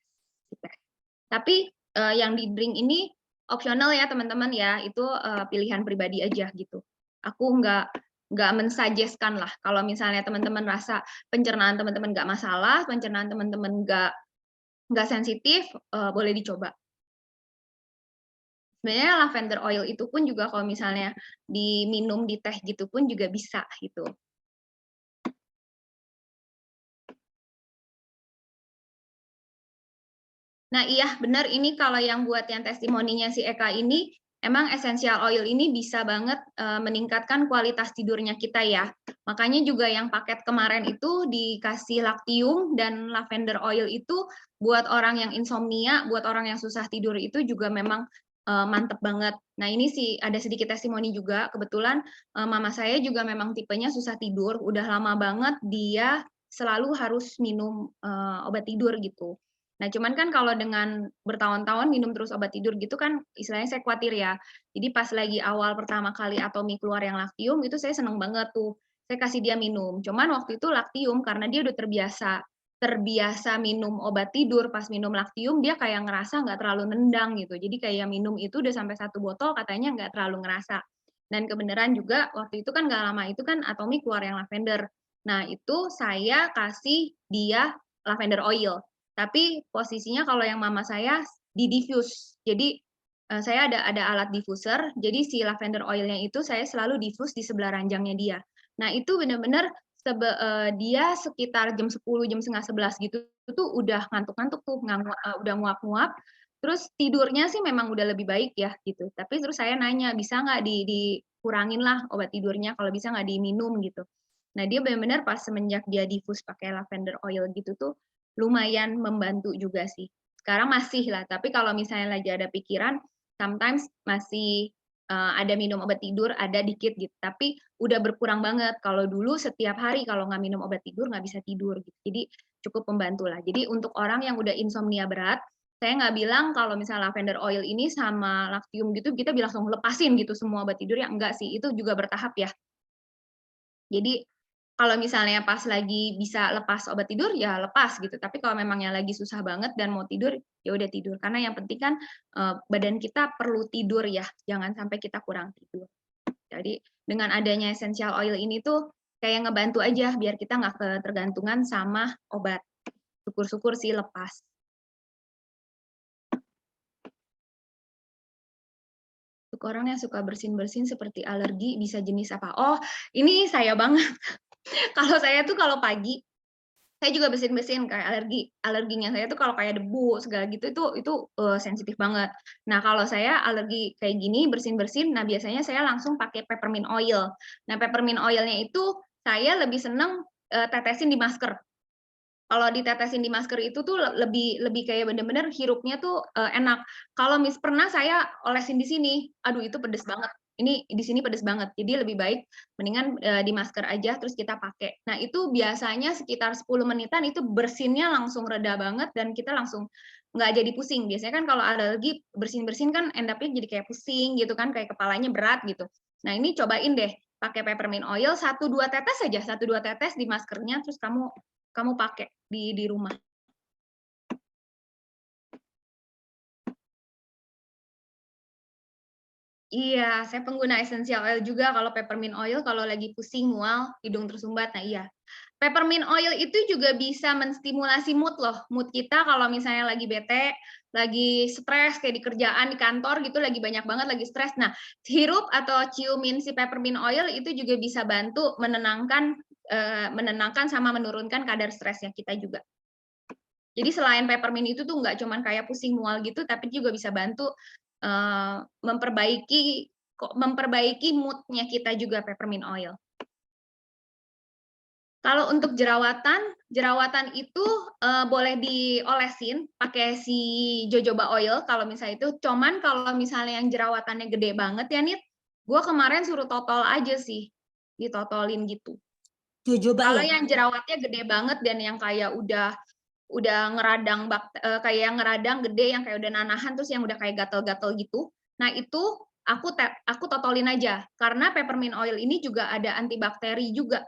Tapi yang di drink ini opsional ya teman-teman ya, itu pilihan pribadi aja gitu. Aku nggak mensuggestkan lah kalau misalnya teman-teman rasa pencernaan teman-teman nggak masalah, pencernaan teman-teman nggak sensitif, boleh dicoba. Sebenarnya lavender oil itu pun juga kalau misalnya diminum di teh gitu pun juga bisa gitu. Nah iya benar, ini kalau yang buat yang testimoninya si Eka ini, emang essential oil ini bisa banget meningkatkan kualitas tidurnya kita ya. Makanya juga yang paket kemarin itu dikasih lactium dan lavender oil itu buat orang yang insomnia, buat orang yang susah tidur itu juga memang mantep banget. Nah ini sih ada sedikit testimoni juga, kebetulan mama saya juga memang tipenya susah tidur, udah lama banget dia selalu harus minum obat tidur gitu. Nah, cuman kan kalau dengan bertahun-tahun minum terus obat tidur gitu kan, istilahnya saya khawatir ya. Jadi pas lagi awal pertama kali Atomy keluar yang Lactium, itu saya seneng banget tuh. Saya kasih dia minum. Cuman waktu itu Lactium, karena dia udah terbiasa minum obat tidur, pas minum Lactium, dia kayak ngerasa nggak terlalu nendang gitu. Jadi kayak minum itu udah sampai 1 botol, katanya nggak terlalu ngerasa. Dan kebenaran juga, waktu itu kan nggak lama itu kan Atomy keluar yang lavender. Nah, itu saya kasih dia lavender oil. Tapi posisinya kalau yang mama saya di diffuse. Jadi saya ada alat diffuser, jadi si lavender oilnya itu saya selalu diffuse di sebelah ranjangnya dia. Nah itu benar-benar dia sekitar jam 10, jam setengah 11 gitu tuh udah ngantuk-ngantuk tuh, udah nguap-nguap. Terus tidurnya sih memang udah lebih baik ya gitu. Tapi terus saya nanya, bisa nggak dikurangin lah obat tidurnya, kalau bisa nggak diminum gitu. Nah dia benar-benar pas semenjak dia diffuse pakai lavender oil gitu tuh lumayan membantu juga sih. Sekarang masih lah, tapi kalau misalnya lagi ada pikiran, sometimes masih ada minum obat tidur, ada dikit gitu. Tapi udah berkurang banget. Kalau dulu setiap hari kalau nggak minum obat tidur nggak bisa tidur gitu. Jadi cukup membantu lah. Jadi untuk orang yang udah insomnia berat, saya nggak bilang kalau misalnya lavender oil ini sama Lactium gitu kita langsung lepasin gitu semua obat tidur, ya enggak sih. Itu juga bertahap ya. Jadi kalau misalnya pas lagi bisa lepas obat tidur ya lepas gitu, tapi kalau memangnya lagi susah banget dan mau tidur ya udah tidur, karena yang penting kan badan kita perlu tidur ya, jangan sampai kita kurang tidur. Jadi dengan adanya essential oil ini tuh kayak ngebantu aja biar kita nggak ketergantungan sama obat. Syukur-syukur sih lepas. Untuk orang yang suka bersin-bersin seperti alergi bisa jenis apa? Oh, ini saya banget. Kalau saya tuh kalau pagi, saya juga bersin-bersin kayak alerginya saya tuh kalau kayak debu segala gitu itu sensitif banget. Nah kalau saya alergi kayak gini bersin-bersin, nah biasanya saya langsung pakai peppermint oil. Nah peppermint oilnya itu saya lebih seneng tetesin di masker. Kalau ditetesin di masker itu tuh lebih kayak bener-bener hirupnya tuh enak. Kalau pernah saya olesin di sini, aduh itu pedes banget. Ini di sini pedes banget. Jadi lebih baik mendingan di masker aja terus kita pakai. Nah, itu biasanya sekitar 10 menitan itu bersinnya langsung reda banget dan kita langsung nggak jadi pusing. Biasanya kan kalau alergi bersin-bersin kan end up-nya jadi kayak pusing gitu kan, kayak kepalanya berat gitu. Nah, ini cobain deh pakai peppermint oil 1-2 tetes saja, 1-2 tetes di maskernya terus kamu pakai di rumah. Iya, saya pengguna essential oil juga kalau peppermint oil kalau lagi pusing, mual, hidung tersumbat. Nah, iya. Peppermint oil itu juga bisa menstimulasi mood loh. Mood kita kalau misalnya lagi bete, lagi stres kayak di kerjaan, di kantor gitu lagi banyak banget lagi stres. Nah, hirup atau ciumin si peppermint oil itu juga bisa bantu menenangkan sama menurunkan kadar stresnya kita juga. Jadi selain peppermint itu tuh nggak cuman kayak pusing mual gitu, tapi juga bisa bantu memperbaiki mood-nya kita juga peppermint oil. Kalau untuk jerawatan itu boleh diolesin pakai si jojoba oil kalau misalnya itu. Cuman kalau misalnya yang jerawatannya gede banget ya Nit, gue kemarin suruh totol aja sih, ditotolin gitu. Jojoba Kalau ya? yang jerawatnya gede banget dan yang kayak udah ngeradang kayak yang ngeradang gede yang kayak udah nanahan terus yang udah kayak gatel-gatel gitu. Nah, itu aku totolin aja karena peppermint oil ini juga ada antibakteri juga.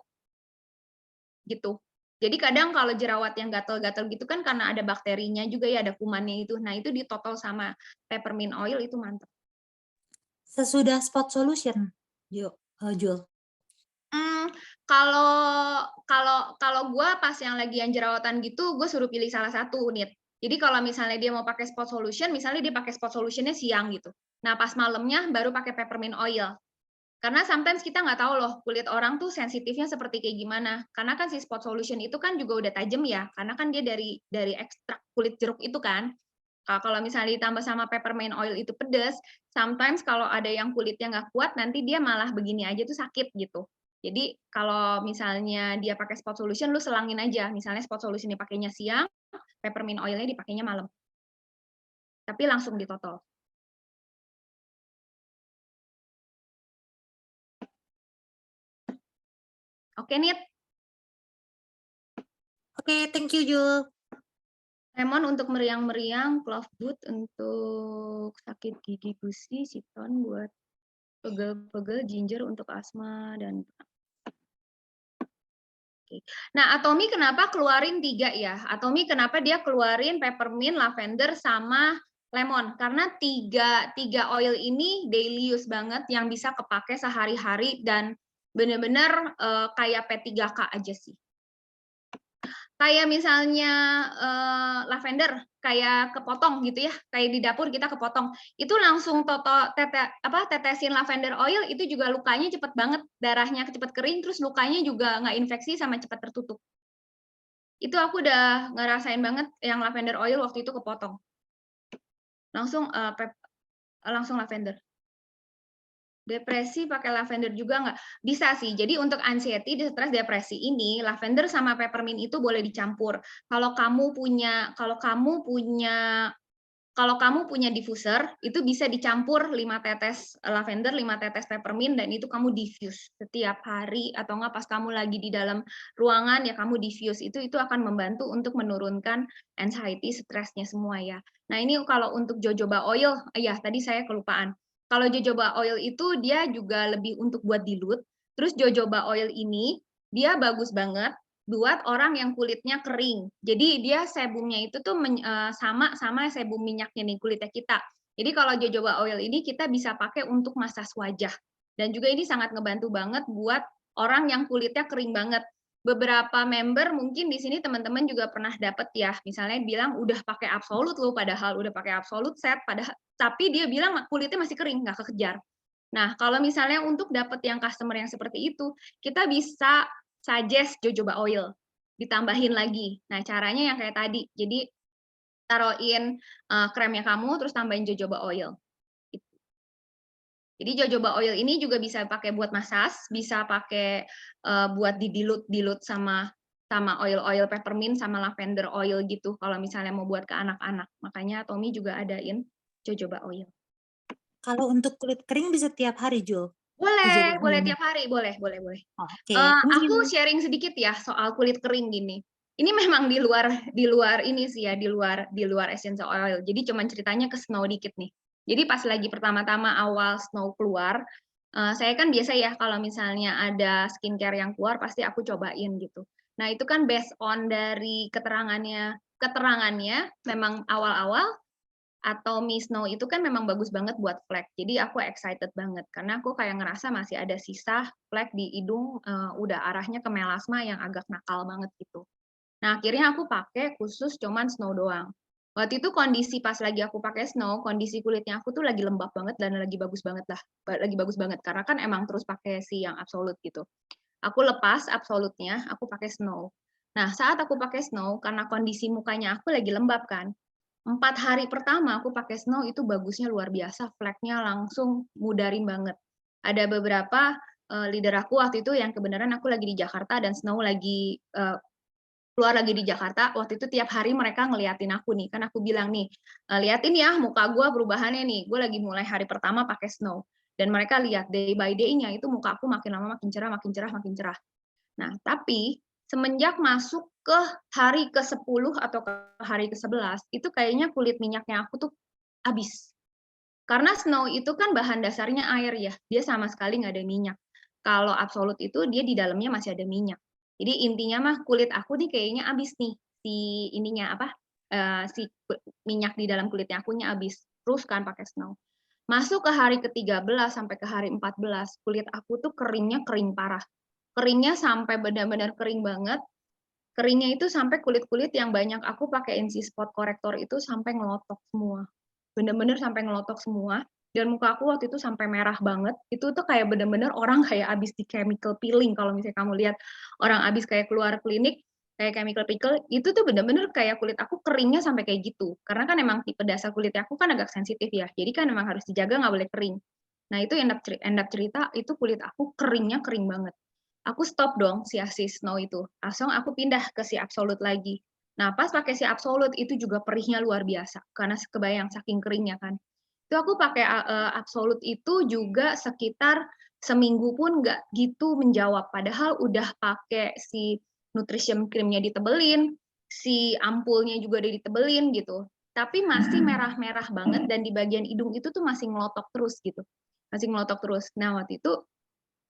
Gitu. Jadi kadang kalau jerawat yang gatel-gatel gitu kan karena ada bakterinya juga ya, ada kumannya itu. Nah, itu ditotol sama peppermint oil itu mantap. Sesudah spot solution, Jul. Kalau gue pas yang lagi yang jerawatan gitu, gue suruh pilih salah satu Nit. Jadi kalau misalnya dia mau pakai spot solution, misalnya dia pakai spot solutionnya siang gitu. Nah pas malamnya baru pakai peppermint oil. Karena sometimes kita nggak tahu loh kulit orang tuh sensitifnya seperti kayak gimana. Karena kan si spot solution itu kan juga udah tajam ya. Karena kan dia dari ekstrak kulit jeruk itu kan. Kalau misalnya ditambah sama peppermint oil itu pedas, sometimes kalau ada yang kulitnya nggak kuat, nanti dia malah begini aja tuh sakit gitu. Jadi kalau misalnya dia pakai spot solution, lu selangin aja. Misalnya spot solution dipakainya siang, peppermint oilnya dipakainya malam. Tapi langsung ditotol. Oke, Nit. Oke, thank you, Jul. Lemon untuk meriang-meriang, clove boot untuk sakit gigi gusi, citron buat pegel-pegel, ginger untuk asma dan Nah, Atomy kenapa keluarin 3 ya? Atomy kenapa dia keluarin peppermint, lavender, sama lemon? Karena tiga oil ini daily use banget yang bisa kepake sehari-hari dan benar-benar kayak P3K aja sih. Kayak misalnya lavender, kayak kepotong gitu ya, kayak di dapur kita kepotong, itu langsung tetesin lavender oil, itu juga lukanya cepet banget, darahnya cepet kering, terus lukanya juga nggak infeksi sama cepet tertutup. Itu aku udah ngerasain banget yang lavender oil waktu itu kepotong. Langsung lavender. Depresi pakai lavender juga nggak? Bisa sih. Jadi untuk anxiety, stres, depresi ini lavender sama peppermint itu boleh dicampur. Kalau kamu punya diffuser, itu bisa dicampur 5 tetes lavender, 5 tetes peppermint, dan itu kamu diffuse setiap hari atau enggak pas kamu lagi di dalam ruangan ya kamu diffuse. Itu akan membantu untuk menurunkan anxiety, stresnya semua ya. Nah ini kalau untuk jojoba oil, ya tadi saya kelupaan. Kalau jojoba oil itu dia juga lebih untuk buat dilute. Terus jojoba oil ini dia bagus banget buat orang yang kulitnya kering. Jadi dia sebumnya itu tuh sama sebum minyaknya nih kulitnya kita. Jadi kalau jojoba oil ini kita bisa pakai untuk masas wajah. Dan juga ini sangat ngebantu banget buat orang yang kulitnya kering banget. Beberapa member mungkin di sini teman-teman juga pernah dapat ya, misalnya bilang udah pakai Absolute loh, padahal udah pakai Absolute set, tapi dia bilang kulitnya masih kering, nggak kekejar. Nah, kalau misalnya untuk dapat yang customer yang seperti itu, kita bisa suggest jojoba oil, ditambahin lagi. Nah, caranya yang kayak tadi. Jadi taruhin kremnya kamu, terus tambahin jojoba oil. Jadi jojoba oil ini juga bisa pakai buat masas, bisa pakai buat didilut sama oil peppermint sama lavender oil gitu. Kalau misalnya mau buat ke anak-anak, makanya Tommy juga adain jojoba oil. Kalau untuk kulit kering bisa tiap hari, Jul? Boleh tiap hari, boleh. Oke. Aku sharing sedikit ya soal kulit kering gini. Ini memang di luar ini sih ya, di luar essential oil. Jadi cuman ceritanya ke Snow dikit nih. Jadi pas lagi pertama-tama awal Snow keluar, saya kan biasa ya kalau misalnya ada skincare yang keluar pasti aku cobain gitu. Nah, itu kan based on dari keterangannya memang awal-awal Atomy Snow itu kan memang bagus banget buat flek. Jadi aku excited banget karena aku kayak ngerasa masih ada sisa flek di hidung, udah arahnya ke melasma yang agak nakal banget gitu. Nah, akhirnya aku pakai khusus cuman Snow doang. Waktu itu kondisi pas lagi aku pakai Snow, kondisi kulitnya aku tuh lagi lembab banget dan lagi bagus banget lah. Lagi bagus banget karena kan emang terus pakai si yang Absolute gitu. Aku lepas Absolute-nya, aku pakai Snow. Nah, saat aku pakai Snow karena kondisi mukanya aku lagi lembab kan. 4 hari pertama aku pakai Snow itu bagusnya luar biasa, flek-nya langsung mudarin banget. Ada beberapa leader aku waktu itu yang kebenaran aku lagi di Jakarta dan Snow lagi keluar lagi di Jakarta, waktu itu tiap hari mereka ngeliatin aku nih, kan aku bilang nih, liatin ya muka gue perubahannya nih, gue lagi mulai hari pertama pakai Snow, dan mereka lihat day by day-nya itu muka aku makin lama makin cerah, makin cerah, makin cerah. Nah, tapi semenjak masuk ke hari ke-10 atau ke hari ke-11, itu kayaknya kulit minyaknya aku tuh habis. Karena Snow itu kan bahan dasarnya air ya, dia sama sekali nggak ada minyak. Kalau Absolute itu dia di dalamnya masih ada minyak. Jadi intinya mah kulit aku nih kayaknya habis nih si ininya apa si minyak di dalam kulitnya akunya habis. Terus kan pakai Snow. Masuk ke hari ke-13 sampai ke hari 14, kulit aku tuh keringnya kering parah. Keringnya sampai benar-benar kering banget. Keringnya itu sampai kulit-kulit yang banyak aku pakai si spot korektor itu sampai ngelotok semua. Bener-bener sampai ngelotok semua. Dan muka aku waktu itu sampai merah banget. Itu tuh kayak bener-bener orang kayak abis di chemical peeling. Kalau misalnya kamu lihat orang abis kayak keluar klinik, kayak chemical peel, itu tuh bener-bener kayak kulit aku keringnya sampai kayak gitu. Karena kan emang tipe dasar kulitnya aku kan agak sensitif ya. Jadi kan emang harus dijaga, nggak boleh kering. Nah itu end up cerita, itu kulit aku keringnya kering banget. Aku stop dong si Snow itu. Langsung aku pindah ke si Absolute lagi. Nah, pas pakai si Absolute itu juga perihnya luar biasa karena kebayang saking keringnya kan. Itu aku pakai Absolute itu juga sekitar seminggu pun nggak gitu menjawab. Padahal udah pakai si nutrition creamnya ditebelin, si ampulnya juga udah ditebelin gitu. Tapi masih merah-merah banget dan di bagian hidung itu tuh masih ngelotok terus gitu. Masih ngelotok terus. Nah, waktu itu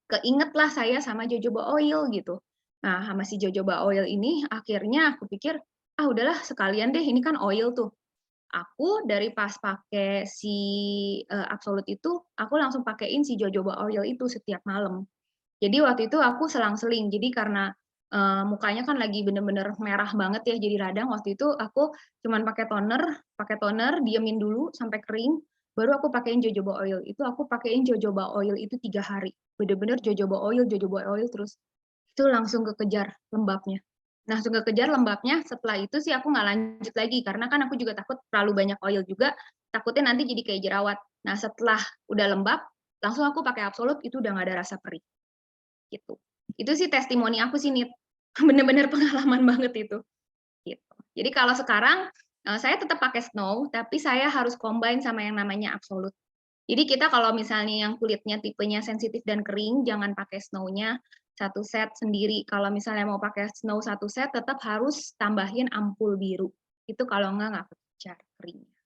keingetlah saya sama jojoba oil gitu. Nah, sama si jojoba oil ini akhirnya aku pikir, ah udahlah sekalian deh, ini kan oil tuh. Aku dari pas pakai si Absolute itu, aku langsung pakein si jojoba oil itu setiap malam. Jadi waktu itu aku selang-seling. Jadi karena mukanya kan lagi bener-bener merah banget ya, jadi radang. Waktu itu aku cuman pakai toner, diemin dulu sampai kering, baru aku pakein jojoba oil. Itu aku pakein jojoba oil itu 3 hari. Bener-bener jojoba oil terus. Itu langsung kekejar lembabnya. Langsung kekejar lembabnya, setelah itu sih aku nggak lanjut lagi, karena kan aku juga takut terlalu banyak oil juga, takutnya nanti jadi kayak jerawat. Nah setelah udah lembab, langsung aku pakai Absolute, itu udah nggak ada rasa perih. Gitu. Itu sih testimoni aku sih, Nit. Bener-bener pengalaman banget itu. Gitu. Jadi kalau sekarang, saya tetap pakai Snow, tapi saya harus combine sama yang namanya Absolute. Jadi kita kalau misalnya yang kulitnya tipenya sensitif dan kering, jangan pakai Snow-nya satu set sendiri. Kalau misalnya mau pakai Snow satu set, tetap harus tambahin ampul biru. Itu kalau nggak kekejar keringnya.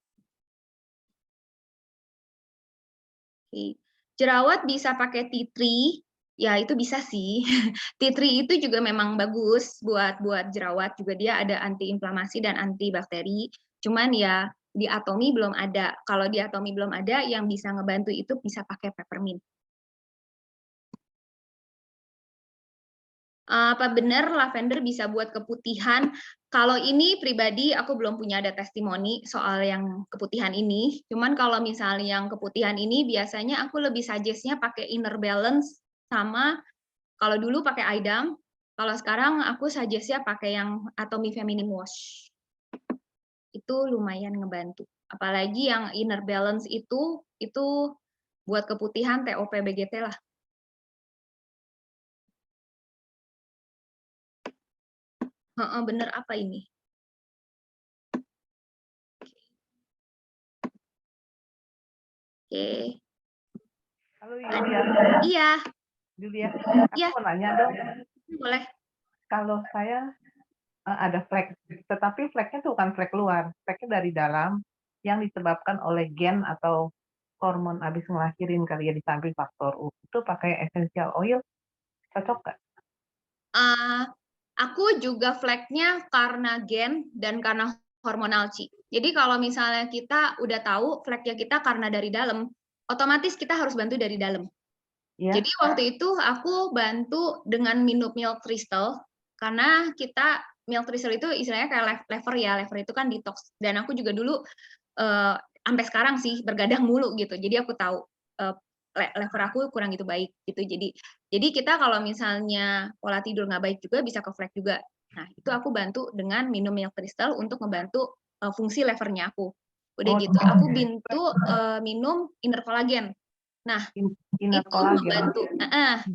Oke. Jerawat bisa pakai tea tree, ya itu bisa sih. Tea tree itu juga memang bagus buat jerawat, juga dia ada antiinflamasi dan antibakteri. Cuman ya di Atomy belum ada. Kalau di Atomy belum ada, yang bisa ngebantu itu bisa pakai peppermint. Apa benar lavender bisa buat keputihan? Kalau ini pribadi aku belum punya ada testimoni soal yang keputihan ini. Cuman kalau misalnya yang keputihan ini biasanya aku lebih suggest-nya pakai Inner Balance sama kalau dulu pakai Idam. Kalau sekarang aku suggest-nya pakai yang Atomy Feminine Wash. Itu lumayan ngebantu. Apalagi yang Inner Balance itu buat keputihan TOP BGT lah. Bener apa ini? Oke. Halo Yulia. Iya. Yulia, aku Iya. mau nanya dong. Boleh. Kalau saya ada flek, tetapi fleknya itu bukan flek luar, fleknya dari dalam yang disebabkan oleh gen atau hormon habis ngelahirin kali ya di samping faktor U. Itu pakai essential oil cocok nggak? Aku juga fleknya karena gen dan karena hormonal, Ci. Jadi kalau misalnya kita udah tahu fleknya kita karena dari dalam, otomatis kita harus bantu dari dalam. Ya. Jadi waktu itu aku bantu dengan minum milk crystal, karena kita milk crystal itu istilahnya kayak lever ya, lever itu kan detox. Dan aku juga dulu sampai sekarang sih bergadang mulu gitu. Jadi aku tahu lever aku kurang gitu baik gitu. Jadi kita kalau misalnya pola tidur nggak baik juga bisa ke flek juga. Nah, itu aku bantu dengan minum milk crystal untuk membantu fungsi levernya aku. Udah gitu, aku bantu minum inner collagen. Nah, Inner itu collagen. membantu,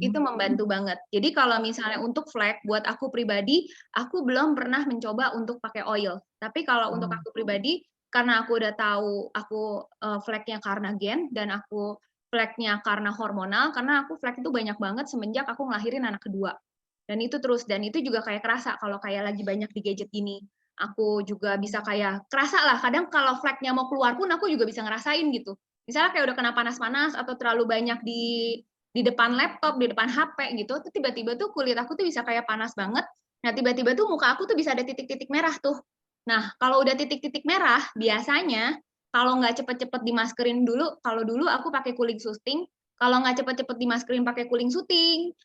itu membantu banget. Jadi kalau misalnya untuk flek, buat aku pribadi, aku belum pernah mencoba untuk pakai oil. Tapi kalau untuk aku pribadi, karena aku udah tahu aku fleknya karena gen dan aku fleknya karena hormonal, karena aku flek itu banyak banget semenjak aku ngelahirin anak kedua. Dan itu terus, dan itu juga kayak kerasa kalau kayak lagi banyak di gadget gini. Aku juga bisa kayak kerasa lah, kadang kalau fleknya mau keluar pun aku juga bisa ngerasain gitu. Misalnya kayak udah kena panas-panas atau terlalu banyak di depan laptop, di depan HP gitu, tuh tiba-tiba tuh kulit aku tuh bisa kayak panas banget. Nah, tiba-tiba tuh muka aku tuh bisa ada titik-titik merah tuh. Nah, kalau udah titik-titik merah, biasanya kalau nggak cepet-cepet dimaskerin dulu, kalau dulu aku pakai cooling shooting, kalau nggak cepet-cepet dimaskerin pakai cooling shooting,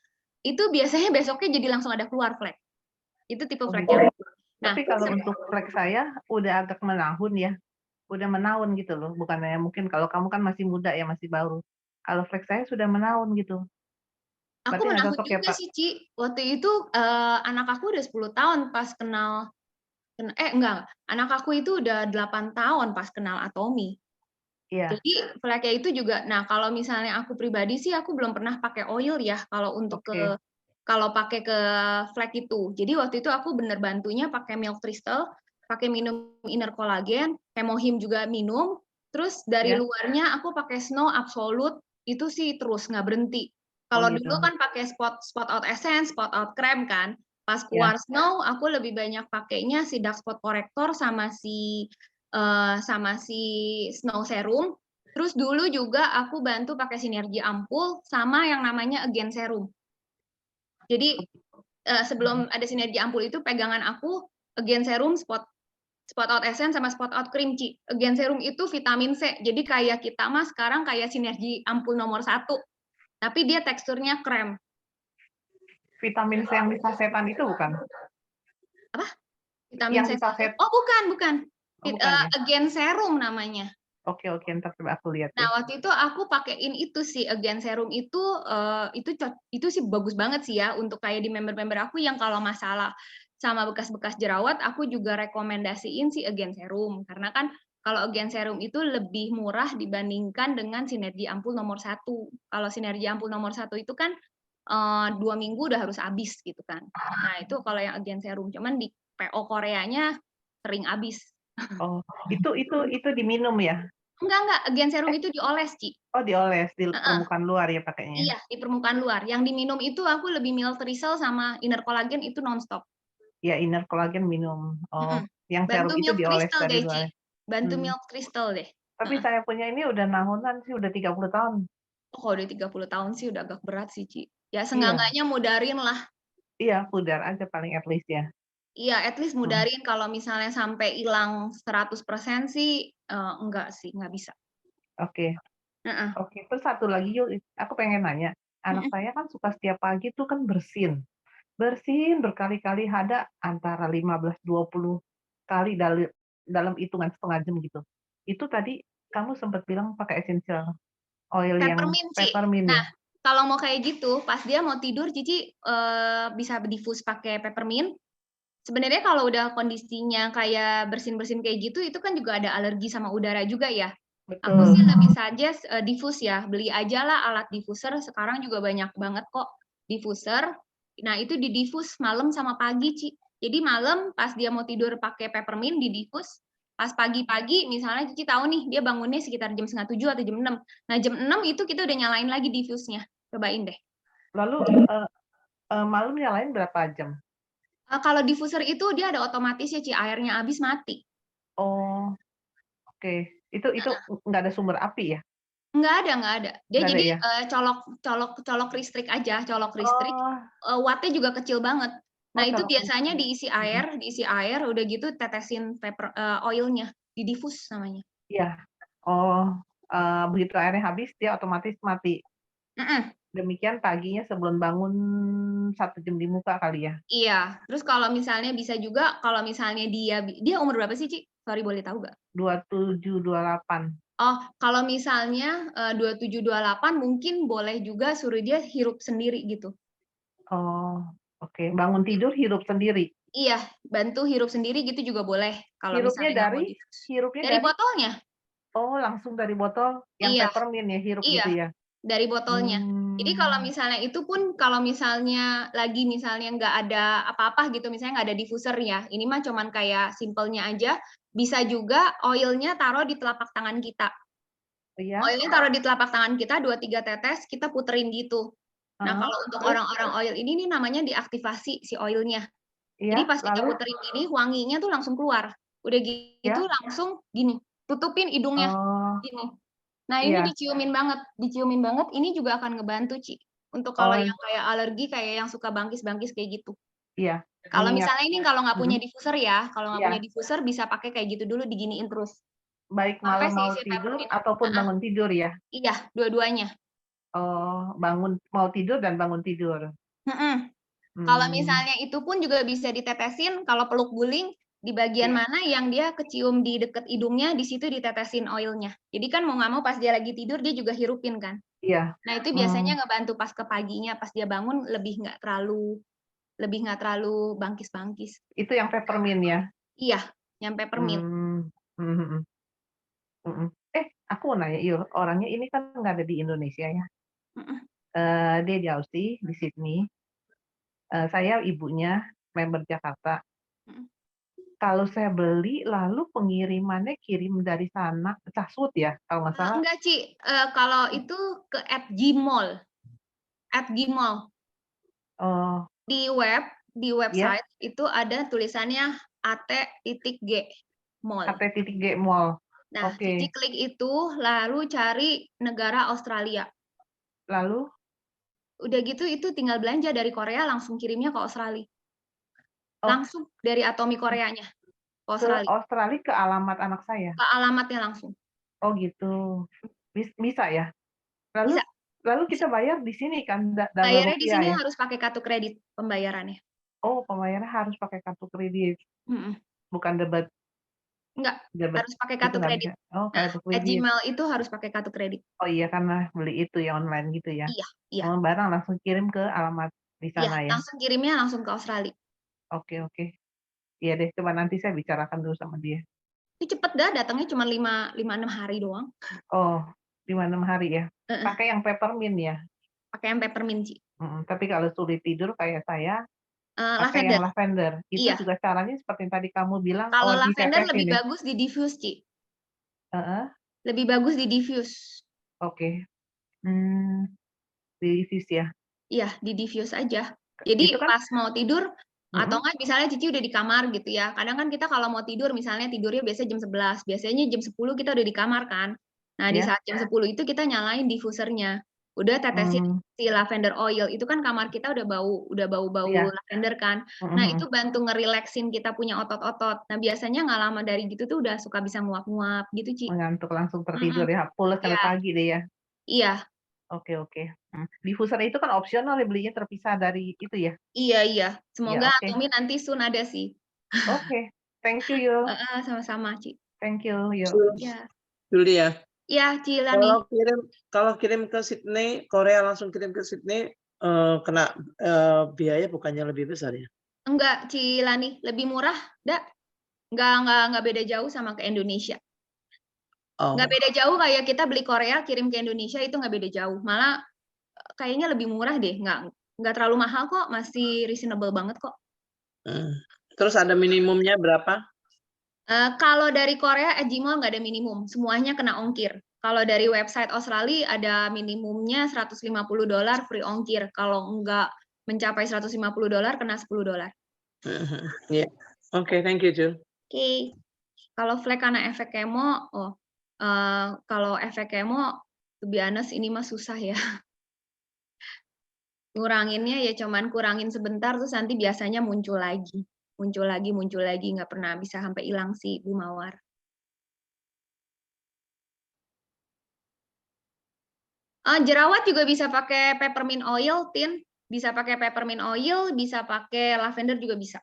itu biasanya besoknya jadi langsung ada keluar flek. Itu tipe fleknya. Nah, tapi kalau untuk flek saya udah agak menahun ya. Udah menaun gitu loh, bukannya mungkin kalau kamu kan masih muda ya, masih baru. Kalau flek saya sudah menaun gitu. aku Berarti nggak menakut cocok ya, juga Pak? sih, Ci. Waktu itu anak aku udah 10 tahun pas kenal, enggak, anak aku itu udah 8 tahun pas kenal Atomi. Iya. Jadi fleknya itu juga, nah kalau misalnya aku pribadi sih aku belum pernah pakai oil ya kalau untuk kalau pakai ke flek itu. Jadi waktu itu aku bener bantunya pakai milk crystal, pakai minum inner collagen, hemohim juga minum, terus dari luarnya aku pakai snow absolute, itu sih terus nggak berhenti. Kalau gitu. dulu kan pakai spot out essence, spot out cream kan. Pas keluar snow aku lebih banyak pakainya si dark spot corrector sama si snow serum. Terus dulu juga aku bantu pakai sinergi ampul sama yang namanya again serum. Jadi sebelum ada sinergi ampul itu pegangan aku again serum, spot out essence sama spot out cream, Ci. Again serum itu vitamin C. Jadi kayak kita mah sekarang kayak sinergi ampul nomor 1. Tapi dia teksturnya krem. Vitamin C yang di sasetan itu bukan? Apa? Vitamin Yang C. di saset. Oh, bukan. Oh, bukan ya? Again serum namanya. Oke, ntar coba aku lihat ya. Nah, waktu itu aku pakein itu sih again serum itu sih bagus banget sih ya untuk kayak di member-member aku yang kalau masalah sama bekas-bekas jerawat aku juga rekomendasiin si again serum karena kan kalau again serum itu lebih murah dibandingkan dengan sinergi ampul nomor 1. Kalau sinergi ampul nomor 1 itu kan 2 minggu udah harus habis gitu kan. Nah, itu kalau yang again serum, cuman di PO Koreanya sering habis. Oh, itu diminum ya? Enggak, again serum itu dioles, Ci. Oh, dioles di permukaan luar ya pakainya? Iya, di permukaan luar. Yang diminum itu aku lebih milk crystal sama inner collagen itu nonstop. Ya, inner collagen minum. Oh, yang Bantu serum itu milk dioles crystal dari deh, Ci. luar. Bantu milk crystal deh. Tapi saya punya ini udah nahunan sih, udah 30 tahun. Oh, udah 30 tahun sih udah agak berat sih, Ci. Ya, seenggaknya mudarin lah. Iya, pudar aja paling at least ya. Iya, at least mudarin kalau misalnya sampai hilang 100% sih, enggak sih, enggak bisa. Oke. Terus satu lagi yuk, aku pengen nanya. Anak saya kan suka setiap pagi tuh kan bersin berkali-kali, ada antara 15-20 kali dalam hitungan setengah jam gitu. Itu tadi kamu sempat bilang pakai essential oil Peppermint, yang peppermint ya? Nah, kalau mau kayak gitu, pas dia mau tidur, Cici bisa diffuse pakai peppermint. Sebenarnya kalau udah kondisinya kayak bersin-bersin kayak gitu, itu kan juga ada alergi sama udara juga ya. Betul. Aku sih lebih suggest diffuse ya. Beli aja lah alat diffuser. Sekarang juga banyak banget kok diffuser. Nah, itu di diffuse malam sama pagi, Ci. Jadi malam pas dia mau tidur pakai peppermint di diffuse. Pas pagi-pagi misalnya Cici tahu nih dia bangunnya sekitar jam 6:30 atau jam 6. Nah, jam 6 itu kita udah nyalain lagi diffuse-nya. Cobain deh. Lalu malam nyalain berapa jam? Kalau diffuser itu dia ada otomatis ya, Ci, airnya habis mati. Oh, oke. Itu nggak ada sumber api ya? Nggak ada. Dia Nggak ada jadi ya? colok listrik aja, colok listrik. Wattnya juga kecil banget. Nah, Oh, itu celok biasanya listrik. diisi air, udah gitu tetesin oilnya, didifus namanya. Iya. Oh, begitu airnya habis dia otomatis mati. Mm-mm. Demikian paginya sebelum bangun 1 jam di muka kali ya? Iya. Terus kalau misalnya bisa juga, kalau misalnya dia umur berapa sih, Ci? Sorry, boleh tahu nggak? 27, 28. Oh, kalau misalnya 27, 28 mungkin boleh juga suruh dia hirup sendiri gitu. Oh, oke. Bangun tidur hirup sendiri? Iya, bantu hirup sendiri gitu juga boleh kalau Hirupnya misalnya nggak mau dari? difus. Hirupnya Dari dari? botolnya? Oh, langsung dari botol yang Iya, peppermint ya, hirup iya, gitu ya? dari botolnya. Jadi kalau Hmm, misalnya itu pun kalau misalnya lagi misalnya nggak ada apa-apa gitu, misalnya nggak ada diffuser ya, ini mah cuman kayak simpelnya aja, bisa juga oilnya taruh di telapak tangan kita. iya. Oilnya taruh di telapak tangan kita 2-3 tetes, kita puterin gitu. Nah, Heeh. kalau untuk Terus? orang-orang oil ini nih namanya diaktifasi si oilnya. Jadi Iya, pas kita lalu? puterin gini, wanginya tuh langsung keluar. Udah gitu Ya? langsung gini, tutupin hidungnya, Oh, gini. Nah, ini iya. diciumin banget. Diciumin banget, ini juga akan ngebantu, Ci. Untuk kalau Oh, yang kayak alergi, kayak yang suka bangkis-bangkis kayak gitu. iya. Kalau Mengingat. misalnya ini kalau nggak punya Mhm. diffuser ya, kalau nggak Iya. punya diffuser bisa pakai kayak gitu dulu, diginiin terus. Baik Sampai malam si mau si tidur peppermint. ataupun Heeh. bangun tidur ya? Iya, dua-duanya. Oh, bangun mau tidur dan bangun tidur. Mm-mm. Kalau Hmm, misalnya itu pun juga bisa ditetesin, kalau peluk guling, di bagian iya. mana yang dia kecium di deket hidungnya, di situ ditetesin oilnya. Jadi kan mau nggak mau pas dia lagi tidur, dia juga hirupin kan. Iya. Nah, itu Hmm, biasanya ngebantu pas ke paginya, pas dia bangun lebih nggak terlalu bangkis-bangkis. itu yang peppermint ya? Iya, yang peppermint. Hmm, mhm, mhm, mhm. Aku mau nanya, Yul, orangnya ini kan nggak ada di Indonesia ya? Mm-mm. Dia di Aussie, di Sydney. Saya ibunya member Jakarta. Mm-mm. Kalau saya beli, lalu pengirimannya kirim dari sana, Caswood ya, kalau nggak salah? Enggak, Ci. Kalau itu ke @gmall. @gmall. Oh, Di ya, website itu ada tulisannya at.g mall. KT.G Mall. Nah, Cici Oke. klik itu, lalu cari negara Australia. Lalu Udah gitu itu tinggal belanja dari Korea, langsung kirimnya ke Australia. oh, Langsung dari Atomi Koreanya ke ke Australia. Australia ke alamat anak saya. Ke alamatnya langsung. Oh gitu. Bisa ya? Lalu Bisa. lalu Bisa. kita bayar di sini kan dalam Bayarnya di rupiah sini ya? harus pakai kartu kredit pembayarannya. Oh, pembayarannya harus pakai kartu kredit, Mm-mm. bukan debit Enggak, debit harus pakai itu kartu nggak bisa. kredit. Oh, Nah, kartu kredit. @gmail itu harus pakai kartu kredit. Oh iya, karena beli itu ya online gitu ya. Iya, iya, Barang langsung kirim ke alamat di iya. sana ya. Langsung kirimnya langsung ke Australia. Oke, oke. Iya deh, coba nanti saya bicarakan dulu sama dia. Itu cepet dah, datangnya cuma 5-6 hari doang. Oh, 5-6 hari ya. Heeh. Pakai yang peppermint ya. Pakai yang peppermint, Ci. Tapi kalau sulit tidur kayak saya, pakai yang Lavender. lavender. Itu Iya. juga caranya seperti yang tadi kamu bilang, Kalau lavender lebih ditetesin ya? bagus di diffuse, Ci. Heeh, Lebih bagus di diffuse. oke. Hmm, Diffuse ya. Iya, di diffuse aja. Itu Jadi kan pas mau tidur, atau mhm, enggak misalnya Cici udah di kamar gitu ya. Kadang kan kita kalau mau tidur misalnya tidurnya biasanya jam 11, biasanya jam 10 kita udah di kamar kan. Nah, di ya. saat jam 10 itu kita nyalain diffusernya. Udah tetesin Mmm, si lavender oil, itu kan kamar kita udah bau-bau iya. lavender kan. Mhm, Nah, mhm. itu bantu ngerileksin kita punya otot-otot. Nah, biasanya nggak lama dari gitu tuh udah suka bisa nguap-nguap gitu, Ci. Mengantuk langsung Mhm. tertidur ya, pules sampai Iya, pagi deh ya. iya, Oke, oke. Diffuser itu kan opsional ya belinya terpisah dari itu ya? iya, iya. Iya, Semoga oke. Atomi nanti soon ada sih. Oke. Thank you, Yul. Heeh, sama-sama, Ci. Thank you, Yul. Iya. Julia, Iya, Cila nih. kalau kirim ke Sydney, Korea langsung kirim ke Sydney, kena biaya bukannya lebih besar ya? Enggak, Cila nih, lebih murah, Dak. Enggak beda jauh sama ke Indonesia. Enggak Oh, beda jauh kayak kita beli Korea kirim ke Indonesia itu enggak beda jauh. Malah kayaknya lebih murah deh, enggak terlalu mahal kok, masih reasonable banget kok. terus ada minimumnya berapa? Kalau dari Korea, Gmall nggak ada minimum, semuanya kena ongkir. Kalau dari website Australia ada minimumnya $150 free ongkir. Kalau nggak mencapai $150 kena $10. Ya, oke, thank you, Jul. Oke. Kalau flek karena efek kemo, kalau efek kemo, to be honest ini mah susah ya. Nguranginnya ya cuman kurangin sebentar terus nanti biasanya muncul lagi. Muncul lagi, nggak pernah bisa sampai hilang sih Bu Mawar. Jerawat juga bisa pakai peppermint oil, Tin. Bisa pakai peppermint oil, bisa pakai lavender juga bisa.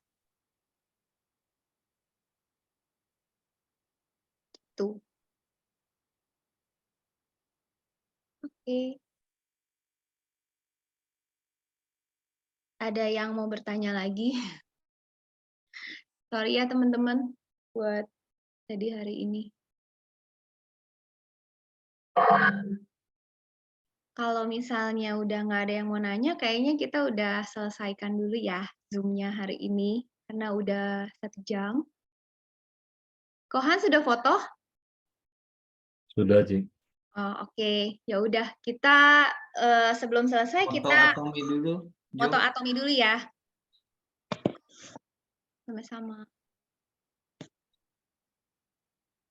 Tuh. Oke. Ada yang mau bertanya lagi? Sorry ya teman-teman buat tadi hari ini. Kalau misalnya udah nggak ada yang mau nanya, kayaknya kita udah selesaikan dulu ya Zoom-nya hari ini. Karena udah 1 jam. Kohan sudah foto? Sudah, Ci. Oh, oke. Ya udah, kita sebelum selesai Foto kita Atomi dulu. Jo. foto Atomi dulu ya. Sama-sama.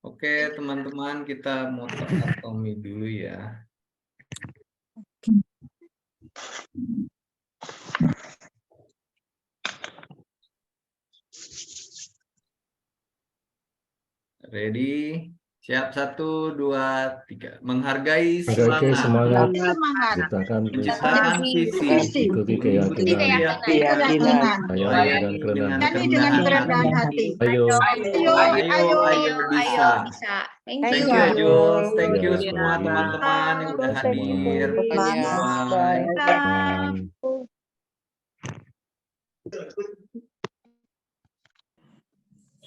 Oke, teman-teman, kita foto Atomi dulu ya. Ready? Siap, 1, 2, 3. Menghargai Oke, semangat. semangat. Menciptakan visi. Ikuti keyakinan. Keyakinan. Layani dengan kerendahan Nyanyi dengan kerendahan hati. Ayo. Ayo, bisa. Thank Thank you. you, Jules. Thank you Iya, semua semuanya. teman-teman yang udah hadir. Semuanya. Bye. Bye.